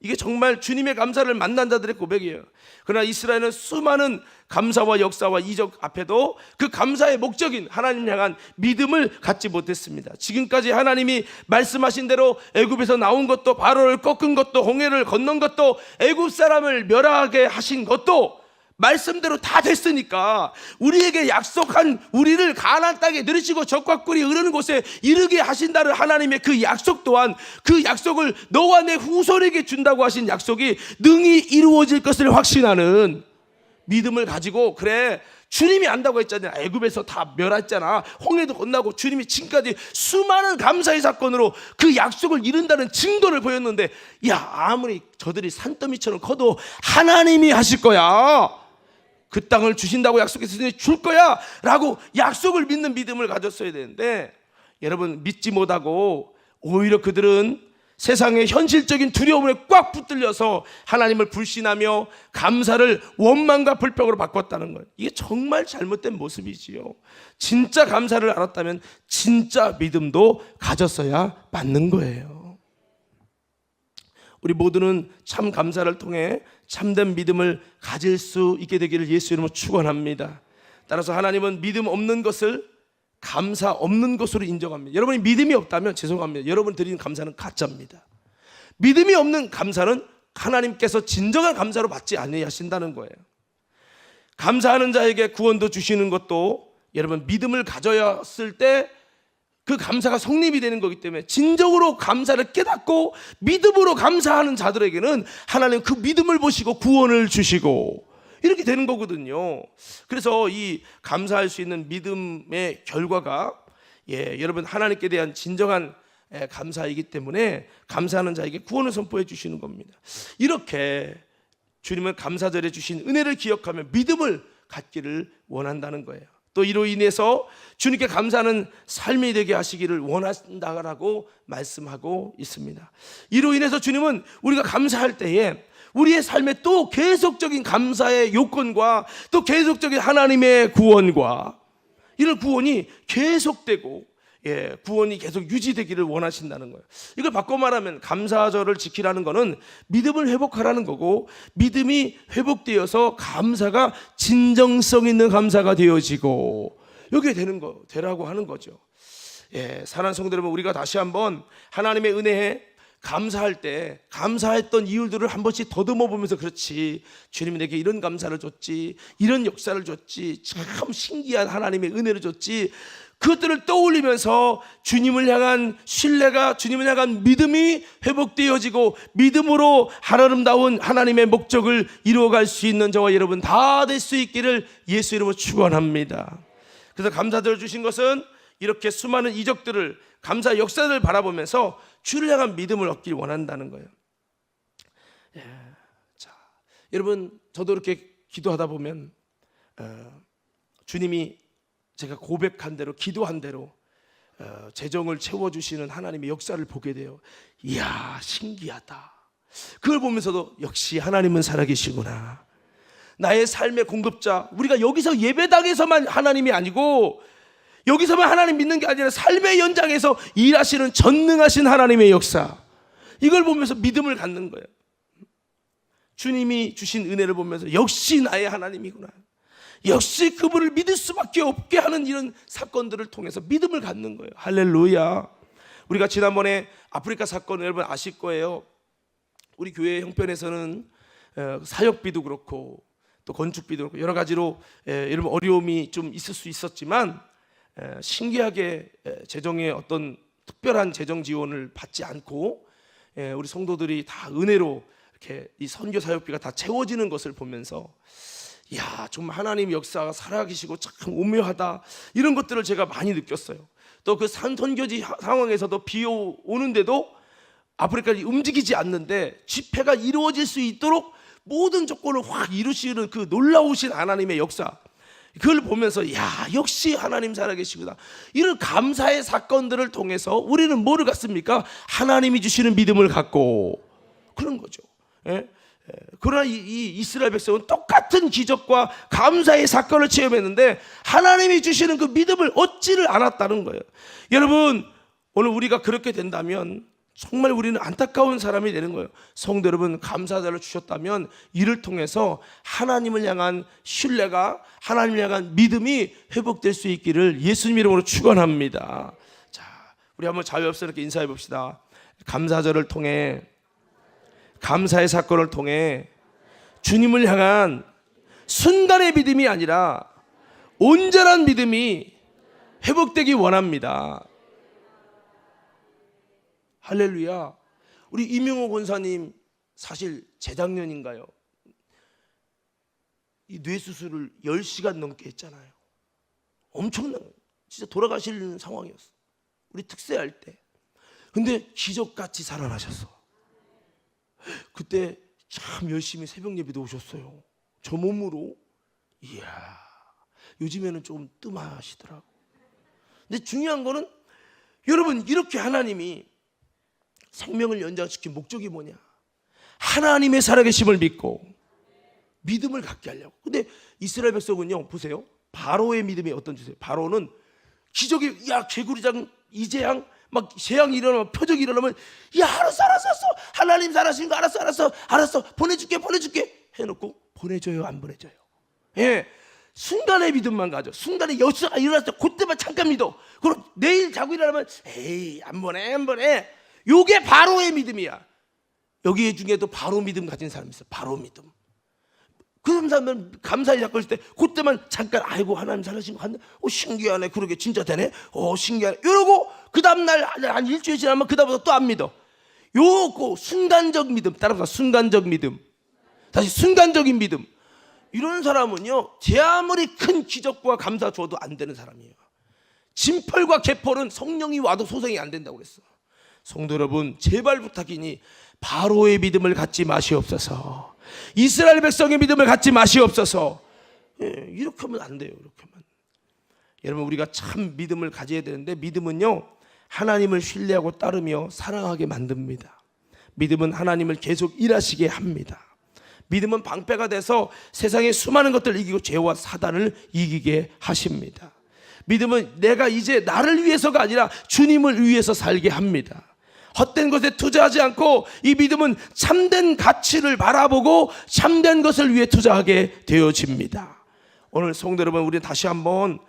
이게 정말 주님의 감사를 만난 자들의 고백이에요. 그러나 이스라엘은 수많은 감사와 역사와 이적 앞에도 그 감사의 목적인 하나님 향한 믿음을 갖지 못했습니다. 지금까지 하나님이 말씀하신 대로 애굽에서 나온 것도, 바로를 꺾은 것도, 홍해를 건넌 것도, 애굽 사람을 멸하게 하신 것도 말씀대로 다 됐으니까 우리에게 약속한 우리를 가나안 땅에 들으시고 적과 꿀이 흐르는 곳에 이르게 하신다는 하나님의 그 약속 또한, 그 약속을 너와 내 후손에게 준다고 하신 약속이 능히 이루어질 것을 확신하는 믿음을 가지고, 그래 주님이 안다고 했잖아요. 애굽에서 다 멸했잖아. 홍해도 건너고 주님이 지금까지 수많은 감사의 사건으로 그 약속을 이룬다는 증거를 보였는데, 야, 아무리 저들이 산더미처럼 커도 하나님이 하실 거야, 그 땅을 주신다고 약속했으니 줄 거야 라고 약속을 믿는 믿음을 가졌어야 되는데, 여러분 믿지 못하고 오히려 그들은 세상의 현실적인 두려움에 꽉 붙들려서 하나님을 불신하며 감사를 원망과 불평으로 바꿨다는 거예요. 이게 정말 잘못된 모습이지요. 진짜 감사를 알았다면 진짜 믿음도 가졌어야 맞는 거예요. 우리 모두는 참 감사를 통해 참된 믿음을 가질 수 있게 되기를 예수 이름으로 축원합니다. 따라서 하나님은 믿음 없는 것을 감사 없는 것으로 인정합니다. 여러분이 믿음이 없다면 죄송합니다. 여러분 드리는 감사는 가짜입니다. 믿음이 없는 감사는 하나님께서 진정한 감사로 받지 아니하신다는 거예요. 감사하는 자에게 구원도 주시는 것도 여러분 믿음을 가져였을 때 그 감사가 성립이 되는 거기 때문에, 진정으로 감사를 깨닫고 믿음으로 감사하는 자들에게는 하나님 그 믿음을 보시고 구원을 주시고 이렇게 되는 거거든요. 그래서 이 감사할 수 있는 믿음의 결과가 여러분 하나님께 대한 진정한 감사이기 때문에 감사하는 자에게 구원을 선포해 주시는 겁니다. 이렇게 주님은 감사절에 주신 은혜를 기억하며 믿음을 갖기를 원한다는 거예요. 또 이로 인해서 주님께 감사하는 삶이 되게 하시기를 원한다라고 말씀하고 있습니다. 이로 인해서 주님은 우리가 감사할 때에 우리의 삶에 또 계속적인 감사의 요건과 또 계속적인 하나님의 구원과 이런 구원이 계속되고 구원이 계속 유지되기를 원하신다는 거예요. 이걸 바꿔 말하면 감사절을 지키라는 것은 믿음을 회복하라는 거고, 믿음이 회복되어서 감사가 진정성 있는 감사가 되어지고 이렇게 되라고 하는 거죠. 사랑하는 성도 여러분, 우리가 다시 한번 하나님의 은혜에 감사할 때 감사했던 이유들을 한 번씩 더듬어 보면서, 그렇지, 주님이 내게 이런 감사를 줬지, 이런 역사를 줬지, 참 신기한 하나님의 은혜를 줬지, 그것들을 떠올리면서 주님을 향한 신뢰가, 주님을 향한 믿음이 회복되어지고 믿음으로 아름다운 하나님의 목적을 이루어갈 수 있는 저와 여러분 다 될 수 있기를 예수 이름으로 축원합니다. 그래서 감사절을 주신 것은 이렇게 수많은 이적들을, 감사 역사를 바라보면서 주를 향한 믿음을 얻길 원한다는 거예요. 자, 여러분, 저도 이렇게 기도하다 보면 주님이 제가 고백한 대로, 기도한 대로 재정을 채워주시는 하나님의 역사를 보게 돼요. 이야, 신기하다. 그걸 보면서도 역시 하나님은 살아계시구나. 나의 삶의 공급자, 우리가 여기서 예배당에서만 하나님이 아니고 여기서만 하나님 믿는 게 아니라 삶의 연장에서 일하시는 전능하신 하나님의 역사, 이걸 보면서 믿음을 갖는 거예요. 주님이 주신 은혜를 보면서 역시 나의 하나님이구나, 역시 그분을 믿을 수밖에 없게 하는 이런 사건들을 통해서 믿음을 갖는 거예요. 할렐루야. 우리가 지난번에 아프리카 사건 여러분 아실 거예요. 우리 교회 형편에서는 사역비도 그렇고 또 건축비도 그렇고 여러 가지로 여러분 어려움이 좀 있을 수 있었지만, 신기하게 재정의 어떤 특별한 재정 지원을 받지 않고 우리 성도들이 다 은혜로 이렇게 이 선교 사역비가 다 채워지는 것을 보면서, 야, 정말 하나님 역사가 살아계시고 참 오묘하다, 이런 것들을 제가 많이 느꼈어요. 또 그 산선교지 상황에서도 비 오는데도 아프리카가 움직이지 않는데 집회가 이루어질 수 있도록 모든 조건을 확 이루시는 그 놀라우신 하나님의 역사, 그걸 보면서 야, 역시 하나님 살아계시구나. 이런 감사의 사건들을 통해서 우리는 뭐를 갖습니까? 하나님이 주시는 믿음을 갖고 그런 거죠. 그러나 이 이스라엘 백성은 똑같은 기적과 감사의 사건을 체험했는데 하나님이 주시는 그 믿음을 얻지를 않았다는 거예요. 여러분, 오늘 우리가 그렇게 된다면 정말 우리는 안타까운 사람이 되는 거예요. 성도 여러분, 감사자를 주셨다면 이를 통해서 하나님을 향한 신뢰가, 하나님을 향한 믿음이 회복될 수 있기를 예수님 이름으로 축원합니다. 자, 우리 한번 자유롭게 인사해 봅시다. 감사절을 통해, 감사의 사건을 통해 주님을 향한 순간의 믿음이 아니라 온전한 믿음이 회복되기 원합니다. 할렐루야. 우리 이명호 권사님 사실 재작년인가요? 이 뇌수술을 10시간 넘게 했잖아요. 엄청난, 진짜 돌아가실 상황이었어. 우리 특세할 때. 근데 기적같이 살아나셨어. 그때 참 열심히 새벽 예배도 오셨어요. 저 몸으로. 이야, 요즘에는 좀 뜸하시더라고. 근데 중요한 거는 여러분, 이렇게 하나님이 생명을 연장시킨 목적이 뭐냐? 하나님의 살아계심을 믿고 믿음을 갖게 하려고. 근데 이스라엘 백성은요, 보세요. 바로의 믿음이 어떤 주세요? 바로는 기적이, 야, 개구리장, 이재양, 막 재앙이 일어나면, 표적이 일어나면, 야, 알았어, 하나님 살아계신 거 알았어, 보내줄게 해놓고 보내줘요, 안 보내줘요? 예, 순간의 믿음만 가져. 순간에 역사가 일어났을 때 그때만 잠깐 믿어. 그럼 내일 자고 일어나면 에이, 안 보내. 요게 바로의 믿음이야. 여기 중에도 바로 믿음 가진 사람이 있어. 바로 믿음. 그 사람은 감사의 사건을 때 그때만 잠깐, 아이고, 하나님 살아신 거 같네, 신기하네, 그러게 진짜 되네, 신기하네, 이러고 그 다음날 한 일주일 지나면 그 다음부터 또 안 믿어. 요거 순간적 믿음, 따라서 순간적 믿음, 다시 순간적인 믿음. 이런 사람은요, 제 아무리 큰 기적과 감사 줘도 안 되는 사람이에요. 진펄과 개펄은 성령이 와도 소생이 안 된다고 그랬어. 성도 여러분, 제발 부탁이니 바로의 믿음을 갖지 마시옵소서. 이스라엘 백성의 믿음을 갖지 마시옵소서. 예, 이렇게 하면 안 돼요. 이렇게 하면. 여러분, 우리가 참 믿음을 가져야 되는데, 믿음은요, 하나님을 신뢰하고 따르며 사랑하게 만듭니다. 믿음은 하나님을 계속 일하시게 합니다. 믿음은 방패가 돼서 세상의 수많은 것들을 이기고 죄와 사단을 이기게 하십니다. 믿음은 내가 이제 나를 위해서가 아니라 주님을 위해서 살게 합니다. 헛된 것에 투자하지 않고, 이 믿음은 참된 가치를 바라보고 참된 것을 위해 투자하게 되어집니다. 오늘 성도 여러분, 우리는 다시 한번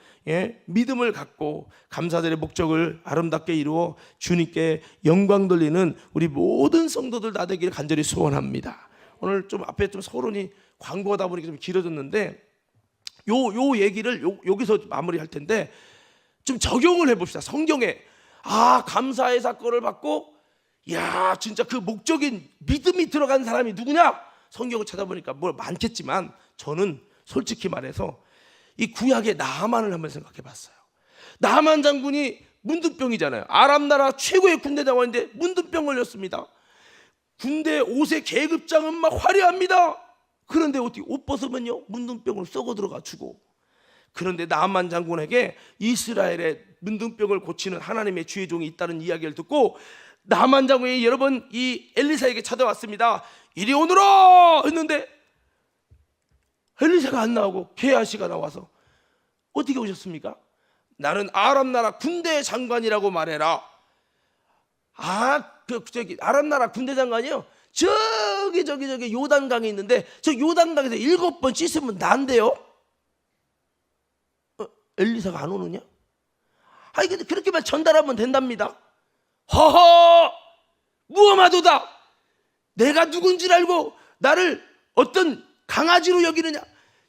믿음을 갖고 감사절의 목적을 아름답게 이루어 주님께 영광 돌리는 우리 모든 성도들 다 되기를 간절히 소원합니다. 오늘 좀 앞에 좀 서론이 광고하다 보니까 좀 길어졌는데, 요 얘기를 여기서 마무리할 텐데, 좀 적용을 해봅시다. 성경에 감사의 사건을 받고, 야, 진짜 그 목적인 믿음이 들어간 사람이 누구냐? 성경을 찾아보니까 뭐 많겠지만, 저는 솔직히 말해서 이 구약의 나하만을 한번 생각해 봤어요. 나하만 장군이 문둥병이잖아요. 아람 나라 최고의 군대 장관인데 문둥병 걸렸습니다. 군대 옷의 계급장은 막 화려합니다. 그런데 어떻게 옷 벗으면요, 문둥병으로 썩어 들어가 죽어. 그런데 나하만 장군에게 이스라엘의 문둥병을 고치는 하나님의 주의 종이 있다는 이야기를 듣고, 나하만 장군이 여러 번 이 엘리사에게 찾아왔습니다. 이리 오너라 했는데 엘리사가 안 나오고 게하시가 나와서, 어떻게 오셨습니까? 나는 아람 나라 군대 장관이라고 말해라. 아람 나라 군대 장관이요, 저기 요단강에 있는데, 저 요단강에서 7번 씻으면 난대요. 엘리사가 안 오느냐? 근데 그렇게만 전달하면 된답니다. 허허, 무엄하도다. 내가 누군지 알고 나를 어떤 강아지로 여기느냐?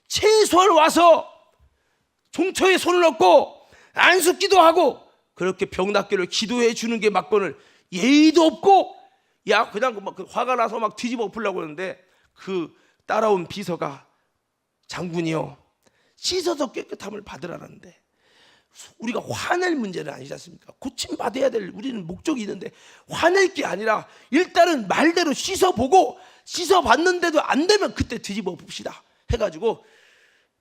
최소한 와서 종처에 손을 얹고 안숙기도 하고 그렇게 병 낫기를 기도해 주는 게 맞거늘 예의도 없고, 야, 그냥 막 화가 나서 막 뒤집어 엎으려고 하는데, 그 따라온 비서가, 장군이요, 씻어서 깨끗함을 받으라는데, 우리가 화낼 문제는 아니지 않습니까? 고침받아야 될 우리는 목적이 있는데, 화낼 게 아니라 일단은 말대로 씻어보고, 씻어봤는데도 안 되면 그때 뒤집어 봅시다 해가지고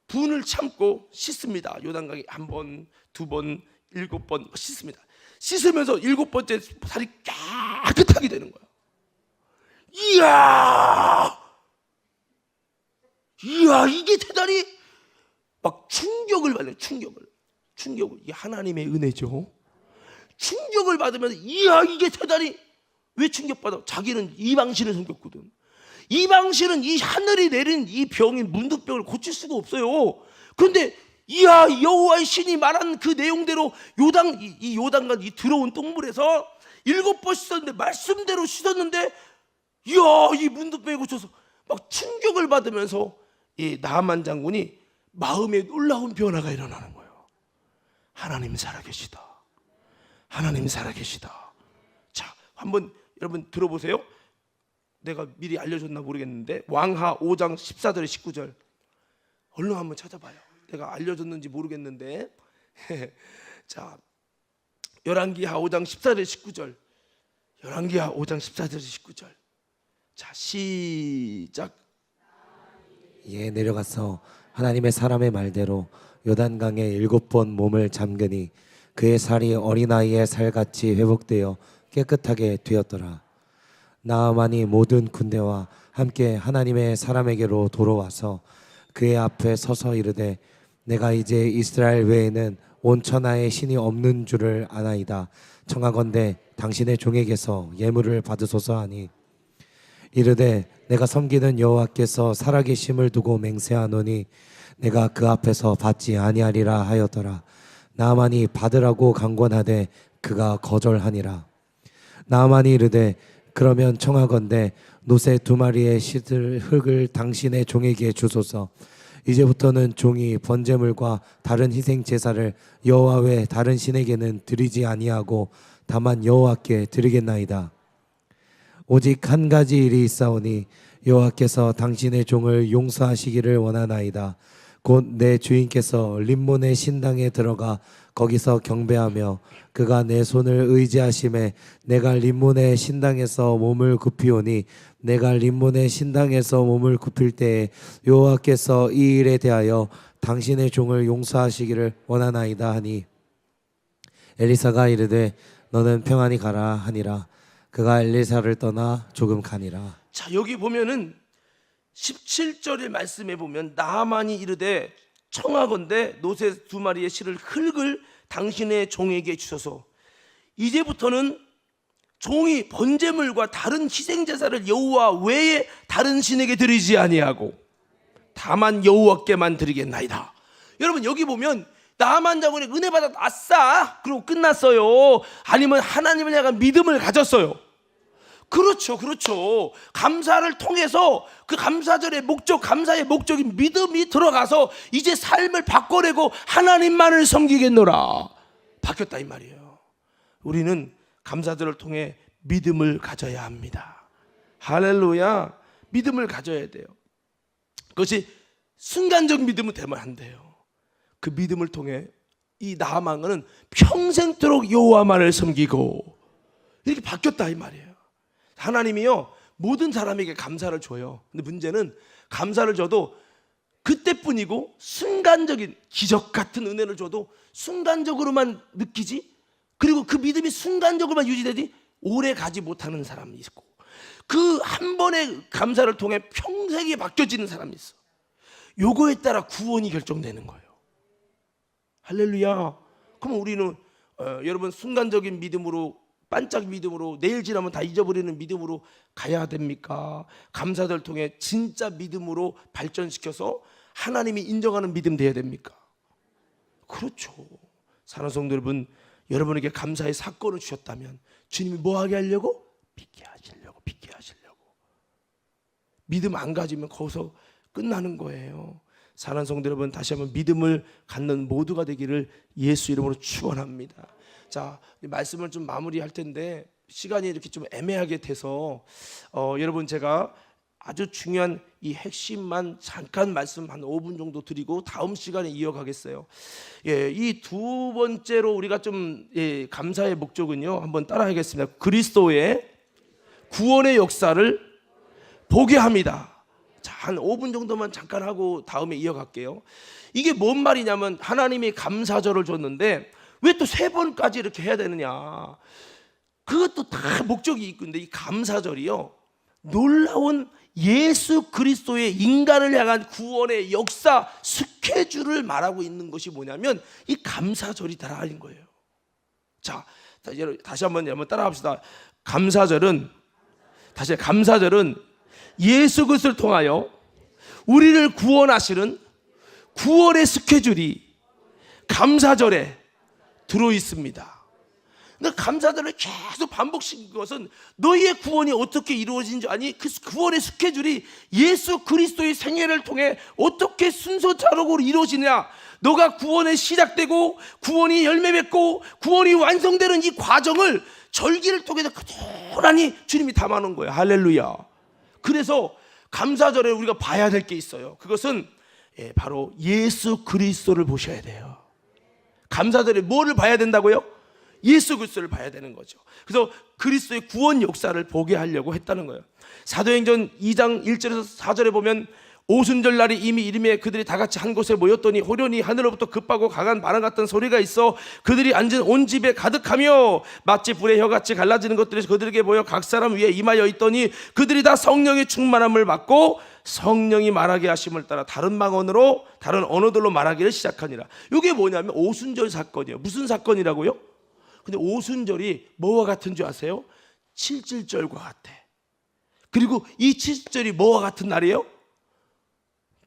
분을 참고 씻습니다. 요단강에 1번, 2번, 7번 씻습니다. 씻으면서 7번째 살이 깨끗하게 되는 거예요. 이야, 이게 대단히 막 충격을 받아요. 충격을. 이게 하나님의 은혜죠. 충격을 받으면서, 이야, 이게 대단히, 왜 충격받아? 자기는 이방신을 섬겼거든. 이방신은 이 하늘이 내린 이 병인 문둥병을 고칠 수가 없어요. 그런데 이야, 여호와의 신이 말한 그 내용대로 이 요단강 이 들어온 똥물에서 7번 씻었는데, 말씀대로 씻었는데, 이야, 이 문둥병이 고쳐서 막 충격을 받으면서 이 나아만 장군이 마음에 놀라운 변화가 일어나는 거예요. 하나님 살아계시다. 하나님 살아계시다. 자, 한번 여러분 들어보세요. 내가 미리 알려줬나 모르겠는데 왕하 5장 14절 19절 얼른 한번 찾아봐요. 내가 알려줬는지 모르겠는데 자, 열왕기하 5장 14절 19절 열왕기하 5장 14절 19절 자, 시작. 예, 내려가서 하나님의 사람의 말대로 요단강에 7번 몸을 잠그니 그의 살이 어린아이의 살같이 회복되어 깨끗하게 되었더라. 나아만이 모든 군대와 함께 하나님의 사람에게로 돌아와서 그의 앞에 서서 이르되 내가 이제 이스라엘 외에는 온 천하에 신이 없는 줄을 아나이다. 청하건대 당신의 종에게서 예물을 받으소서 하니 이르되 내가 섬기는 여호와께서 살아계심을 두고 맹세하노니 내가 그 앞에서 받지 아니하리라 하였더라. 나아만이 받으라고 강권하되 그가 거절하니라. 나아만이 이르되 그러면 청하건대 노새 2마리의 씻을 흙을 당신의 종에게 주소서. 이제부터는 종이 번제물과 다른 희생 제사를 여호와 외 다른 신에게는 드리지 아니하고 다만 여호와께 드리겠나이다. 오직 한 가지 일이 있사오니 여호와께서 당신의 종을 용서하시기를 원하나이다. 곧 내 주인께서 림몬의 신당에 들어가 거기서 경배하며 그가 내 손을 의지하심에 내가 림몬의 신당에서 몸을 굽히오니 내가 림몬의 신당에서 몸을 굽힐 때에 여호와께서 이 일에 대하여 당신의 종을 용서하시기를 원하나이다 하니 엘리사가 이르되 너는 평안히 가라 하니라. 그가 엘리사를 떠나 조금 가니라. 자, 여기 보면은 17절의 말씀에 보면 나아만이 이르되 청하건대 노새 2마리의 실을 흙을 당신의 종에게 주소서. 이제부터는 종이 번제물과 다른 희생제사를 여호와 외에 다른 신에게 드리지 아니하고 다만 여호와께만 드리겠나이다. 여러분, 여기 보면 나아만 장군이 은혜 받아 아싸 그리고 끝났어요? 아니면 하나님을 향한 믿음을 가졌어요? 그렇죠. 감사를 통해서 그 감사절의 목적, 감사의 목적인 믿음이 들어가서 이제 삶을 바꿔내고 하나님만을 섬기겠노라. 바뀌었다 이 말이에요. 우리는 감사절을 통해 믿음을 가져야 합니다. 할렐루야. 믿음을 가져야 돼요. 그것이 순간적 믿음은 되면 안 돼요. 그 믿음을 통해 이 나아만은 평생도록 여호와만을 섬기고 이렇게 바뀌었다 이 말이에요. 하나님이요 모든 사람에게 감사를 줘요. 근데 문제는 감사를 줘도 그때뿐이고 순간적인 기적 같은 은혜를 줘도 순간적으로만 느끼지, 그리고 그 믿음이 순간적으로만 유지되지 오래 가지 못하는 사람이 있고, 그 한 번의 감사를 통해 평생이 바뀌어지는 사람이 있어. 요거에 따라 구원이 결정되는 거예요. 할렐루야. 그럼 우리는 여러분 순간적인 믿음으로, 반짝 믿음으로, 내일 지나면 다 잊어버리는 믿음으로 가야 됩니까? 감사를 통해 진짜 믿음으로 발전시켜서 하나님이 인정하는 믿음 돼야 됩니까? 그렇죠. 사랑하는 성도 여러분, 여러분에게 감사의 사건을 주셨다면 주님이 뭐 하게 하려고? 믿게 하시려고. 믿음 안 가지면 거기서 끝나는 거예요. 사랑하는 성도 여러분, 다시 한번 믿음을 갖는 모두가 되기를 예수 이름으로 축원합니다. 자, 말씀을 좀 마무리할 텐데 시간이 이렇게 좀 애매하게 돼서 여러분 제가 아주 중요한 이 핵심만 잠깐 말씀 한 5분 정도 드리고 다음 시간에 이어가겠어요. 예, 이 두 번째로 우리가 좀 감사의 목적은요, 한번 따라하겠습니다. 그리스도의 구원의 역사를 보게 합니다. 자, 한 5분 정도만 잠깐 하고 다음에 이어갈게요. 이게 뭔 말이냐면 하나님이 감사절을 줬는데 왜 또 3번까지 이렇게 해야 되느냐? 그것도 다 목적이 있는데 이 감사절이요, 놀라운 예수 그리스도의 인간을 향한 구원의 역사 스케줄을 말하고 있는 것이 뭐냐면 이 감사절이다라는 거예요. 자, 다시 한번 따라합시다. 감사절은 예수 그리스도를 통하여 우리를 구원하시는 구원의 스케줄이 감사절에 들어 있습니다. 그러니까 감사절을 계속 반복시킨 것은 너희의 구원이 어떻게 이루어진지 아니 그 구원의 스케줄이 예수 그리스도의 생애를 통해 어떻게 순서차적으로 이루어지냐, 너가 구원에 시작되고 구원이 열매 맺고 구원이 완성되는 이 과정을 절기를 통해서 고스란히 주님이 담아놓은 거예요. 할렐루야. 그래서 감사절에 우리가 봐야 될 게 있어요. 그것은 바로 예수 그리스도를 보셔야 돼요. 감사절에 뭐를 봐야 된다고요? 예수 그리스도를 봐야 되는 거죠. 그래서 그리스도의 구원 역사를 보게 하려고 했다는 거예요. 사도행전 2장 1절에서 4절에 보면 오순절 날이 이미 이름에 그들이 다 같이 한 곳에 모였더니 호련히 하늘로부터 급하고 강한 바람 같은 소리가 있어 그들이 앉은 온 집에 가득하며 마치 불의 혀같이 갈라지는 것들이 그들에게 보여 각 사람 위에 임하여 있더니 그들이 다 성령의 충만함을 받고 성령이 말하게 하심을 따라 다른 방언으로 다른 언어들로 말하기를 시작하니라. 이게 뭐냐면 오순절 사건이에요. 무슨 사건이라고요? 근데 오순절이 뭐와 같은 줄 아세요? 칠칠절과 같아. 그리고 이 칠칠절이 뭐와 같은 날이에요?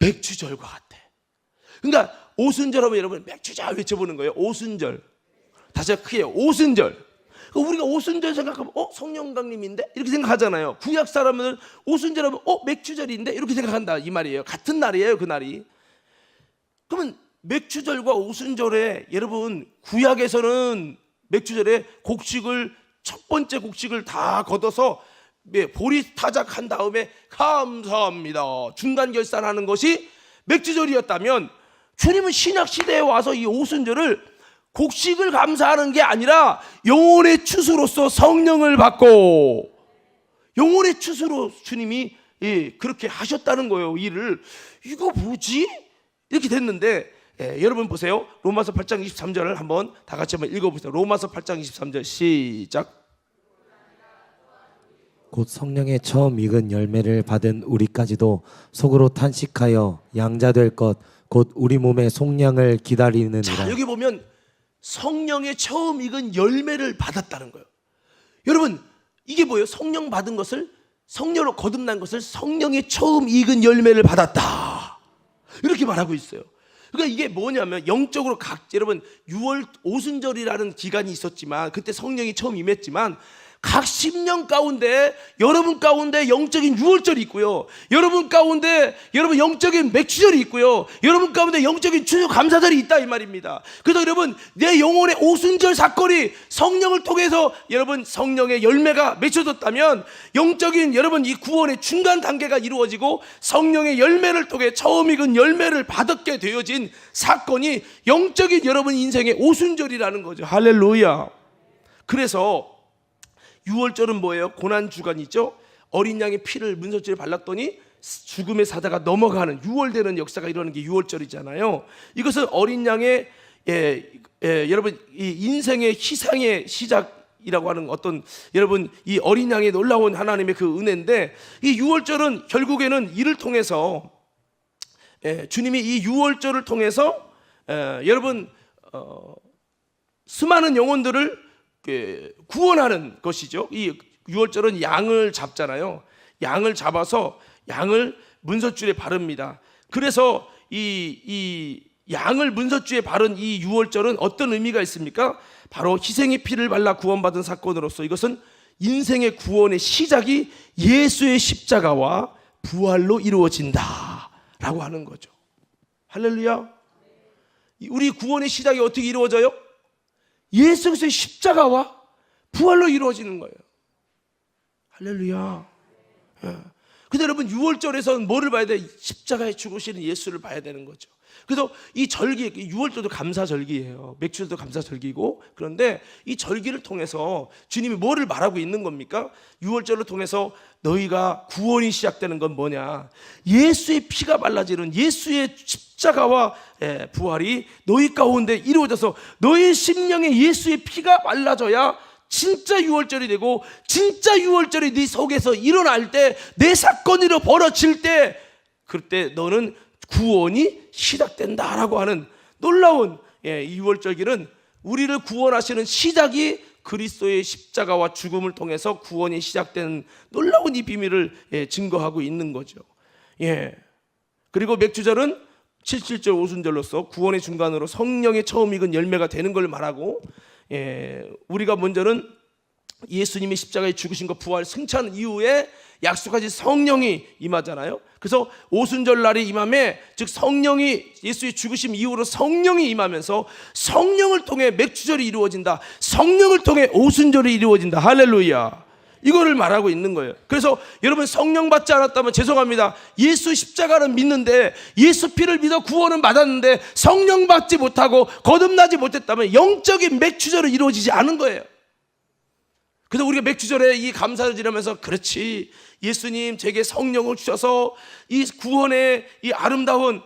맥주절과 같아. 그러니까 오순절 하면 여러분 맥주절 외쳐보는 거예요. 오순절. 다시 크게 오순절. 우리가 오순절 생각하면 성령 강림인데 이렇게 생각하잖아요. 구약 사람은 오순절 하면 맥주절인데 이렇게 생각한다 이 말이에요. 같은 날이에요, 그 날이. 그러면 맥주절과 오순절에 여러분 구약에서는 맥주절에 곡식을 첫 번째 곡식을 다 걷어서 보리타작한 다음에 감사합니다 중간 결산하는 것이 맥주절이었다면 주님은 신약 시대에 와서 이 오순절을 곡식을 감사하는 게 아니라 영혼의 추수로서 성령을 받고 영혼의 추수로 주님이 그렇게 하셨다는 거예요. 일을. 이거 뭐지? 이렇게 됐는데 여러분 보세요. 로마서 8장 23절을 한번 다 같이 한번 읽어보세요. 로마서 8장 23절 시작. 곧 성령의 처음 익은 열매를 받은 우리까지도 속으로 탄식하여 양자 될 것 곧 우리 몸의 속량을 기다리느니라. 자, 여기 보면 성령의 처음 익은 열매를 받았다는 거예요. 여러분 이게 뭐예요? 성령 받은 것을, 성령으로 거듭난 것을 성령의 처음 익은 열매를 받았다 이렇게 말하고 있어요. 그러니까 이게 뭐냐면 영적으로 여러분 6월 오순절이라는 기간이 있었지만 그때 성령이 처음 임했지만 각 10년 가운데 여러분 가운데 영적인 6월절이 있고요. 여러분 가운데 여러분 영적인 맥주절이 있고요. 여러분 가운데 영적인 추수감사절이 있다 이 말입니다. 그래서 여러분 내 영혼의 오순절 사건이 성령을 통해서 여러분 성령의 열매가 맺혀졌다면 영적인 여러분 이 구원의 중간 단계가 이루어지고 성령의 열매를 통해 처음 익은 열매를 받게 되어진 사건이 영적인 여러분 인생의 오순절이라는 거죠. 할렐루야. 그래서 6월절은 뭐예요? 고난주간이죠. 어린 양의 피를 문설주에 발랐더니 죽음의 사자가 넘어가는 6월 되는 역사가 일어나는 게 6월절이잖아요. 이것은 어린 양의 여러분 이 인생의 희생의 시작이라고 하는 어떤 여러분 이 어린 양의 놀라운 하나님의 그 은혜인데 이 6월절은 결국에는 이를 통해서 주님이 이 6월절을 통해서 여러분 수많은 영혼들을 구원하는 것이죠. 이 6월절은 양을 잡잖아요. 양을 잡아서 양을 문설주에 바릅니다. 그래서 이 양을 문설주에 바른 이 6월절은 어떤 의미가 있습니까? 바로 희생의 피를 발라 구원받은 사건으로서 이것은 인생의 구원의 시작이 예수의 십자가와 부활로 이루어진다 라고 하는 거죠. 할렐루야. 우리 구원의 시작이 어떻게 이루어져요? 예수 그리스도의 십자가와 부활로 이루어지는 거예요. 할렐루야. 근데 여러분 6월절에서는 뭐를 봐야 돼? 십자가에 죽으시는 예수를 봐야 되는 거죠. 그래서 이 절기, 6월절도 감사절기예요. 맥주도 감사절기고. 그런데 이 절기를 통해서 주님이 뭐를 말하고 있는 겁니까? 6월절을 통해서 너희가 구원이 시작되는 건 뭐냐? 예수의 피가 발라지는 예수의 십자가와 부활이 너희 가운데 이루어져서 너희 심령에 예수의 피가 발라져야 진짜 6월절이 되고 진짜 6월절이 네 속에서 일어날 때 내 사건으로 벌어질 때 그때 너는 구원이 시작된다라고 하는 놀라운 이 6월절기는 우리를 구원하시는 시작이 그리스도의 십자가와 죽음을 통해서 구원이 시작된 놀라운 이 비밀을 증거하고 있는 거죠. 그리고 맥주절은 77절 오순절로서 구원의 중간으로 성령의 처음 익은 열매가 되는 걸 말하고, 우리가 먼저는 예수님이 십자가에 죽으신 것 부활 승천 이후에 약속하신 성령이 임하잖아요. 그래서 오순절 날이 임함에, 즉 성령이 예수의 죽으심 이후로 성령이 임하면서 성령을 통해 맥주절이 이루어진다, 성령을 통해 오순절이 이루어진다. 할렐루야. 이거를 말하고 있는 거예요. 그래서 여러분, 성령 받지 않았다면 죄송합니다. 예수 십자가를 믿는데, 예수 피를 믿어 구원은 받았는데 성령 받지 못하고 거듭나지 못했다면 영적인 맥주절은 이루어지지 않은 거예요. 그래서 우리가 맥주절에 이 감사를 지르면서, 그렇지, 예수님 제게 성령을 주셔서 이 구원의 이 아름다운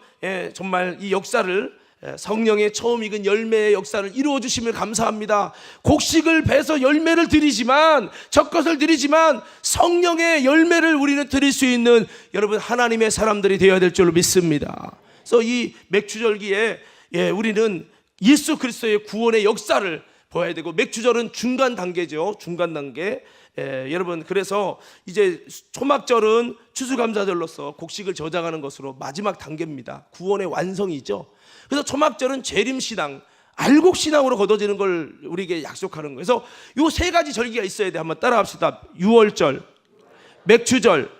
정말 이 역사를, 성령의 처음 익은 열매의 역사를 이루어 주심을 감사합니다. 곡식을 베서 열매를 드리지만, 첫 것을 드리지만 성령의 열매를 우리는 드릴 수 있는 여러분 하나님의 사람들이 되어야 될 줄로 믿습니다. 그래서 이 맥주절기에 우리는 예수 그리스도의 구원의 역사를 보아야 되고, 맥주절은 중간 단계죠. 중간 단계. 여러분, 그래서 이제 초막절은 추수감사절로서 곡식을 저장하는 것으로 마지막 단계입니다. 구원의 완성이죠. 그래서 초막절은 재림신앙, 알곡신앙으로 거둬지는 걸 우리에게 약속하는 거예요. 그래서 요 세 가지 절기가 있어야 돼. 한번 따라합시다. 유월절, 맥주절,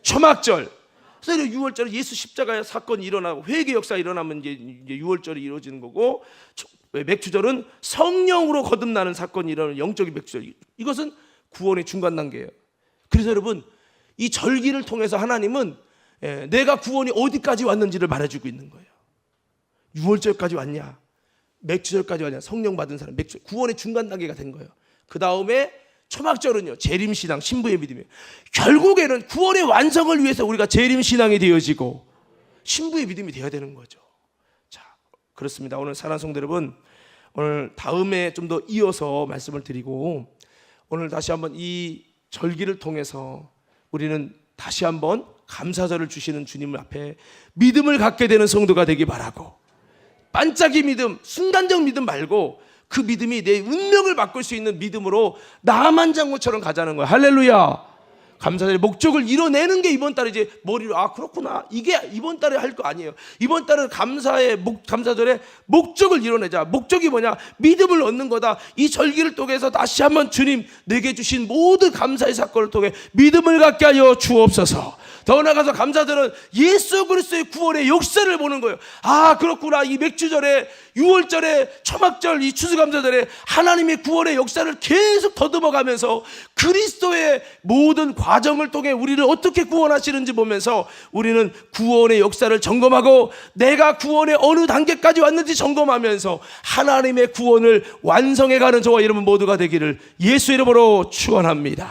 초막절. 그래서 6월절은 예수 십자가의 사건이 일어나고 회개 역사가 일어나면 이제 6월절이 이루어지는 거고, 맥주절은 성령으로 거듭나는 사건이 일어나는 영적인 맥주절. 이것은 구원의 중간 단계예요. 그래서 여러분, 이 절기를 통해서 하나님은 내가 구원이 어디까지 왔는지를 말해주고 있는 거예요. 6월절까지 왔냐, 맥주절까지 왔냐, 성령 받은 사람, 맥주 구원의 중간 단계가 된 거예요. 그 다음에 초막절은요, 재림신앙, 신부의 믿음이에요. 결국에는 구원의 완성을 위해서 우리가 재림신앙이 되어지고 신부의 믿음이 되어야 되는 거죠. 자, 그렇습니다. 오늘 사랑하는 성도 여러분, 오늘 다음에 좀 더 이어서 말씀을 드리고, 오늘 다시 한번 이 절기를 통해서 우리는 다시 한번 감사절을 주시는 주님 앞에 믿음을 갖게 되는 성도가 되기 바라고, 반짝이 믿음, 순간적 믿음 말고 그 믿음이 내 운명을 바꿀 수 있는 믿음으로 나만장구처럼 가자는 거예요. 할렐루야. 감사절의 목적을 이뤄내는 게 이번 달에 이제 머리로, 아 그렇구나, 이게 이번 달에 할 거 아니에요. 이번 달은 감사절의 목적을 이뤄내자. 목적이 뭐냐? 믿음을 얻는 거다. 이 절기를 통해서 다시 한번 주님 내게 주신 모든 감사의 사건을 통해 믿음을 갖게 하여 주옵소서. 더 나아가서 감사절은 예수 그리스도의 구원의 역사를 보는 거예요. 아 그렇구나, 이 맥주절에, 6월절에, 초막절, 이 추수감사절에 하나님의 구원의 역사를 계속 더듬어가면서 그리스도의 모든 과정을 통해 우리를 어떻게 구원하시는지 보면서 우리는 구원의 역사를 점검하고, 내가 구원의 어느 단계까지 왔는지 점검하면서 하나님의 구원을 완성해가는 저와 여러분 모두가 되기를 예수 이름으로 축원합니다.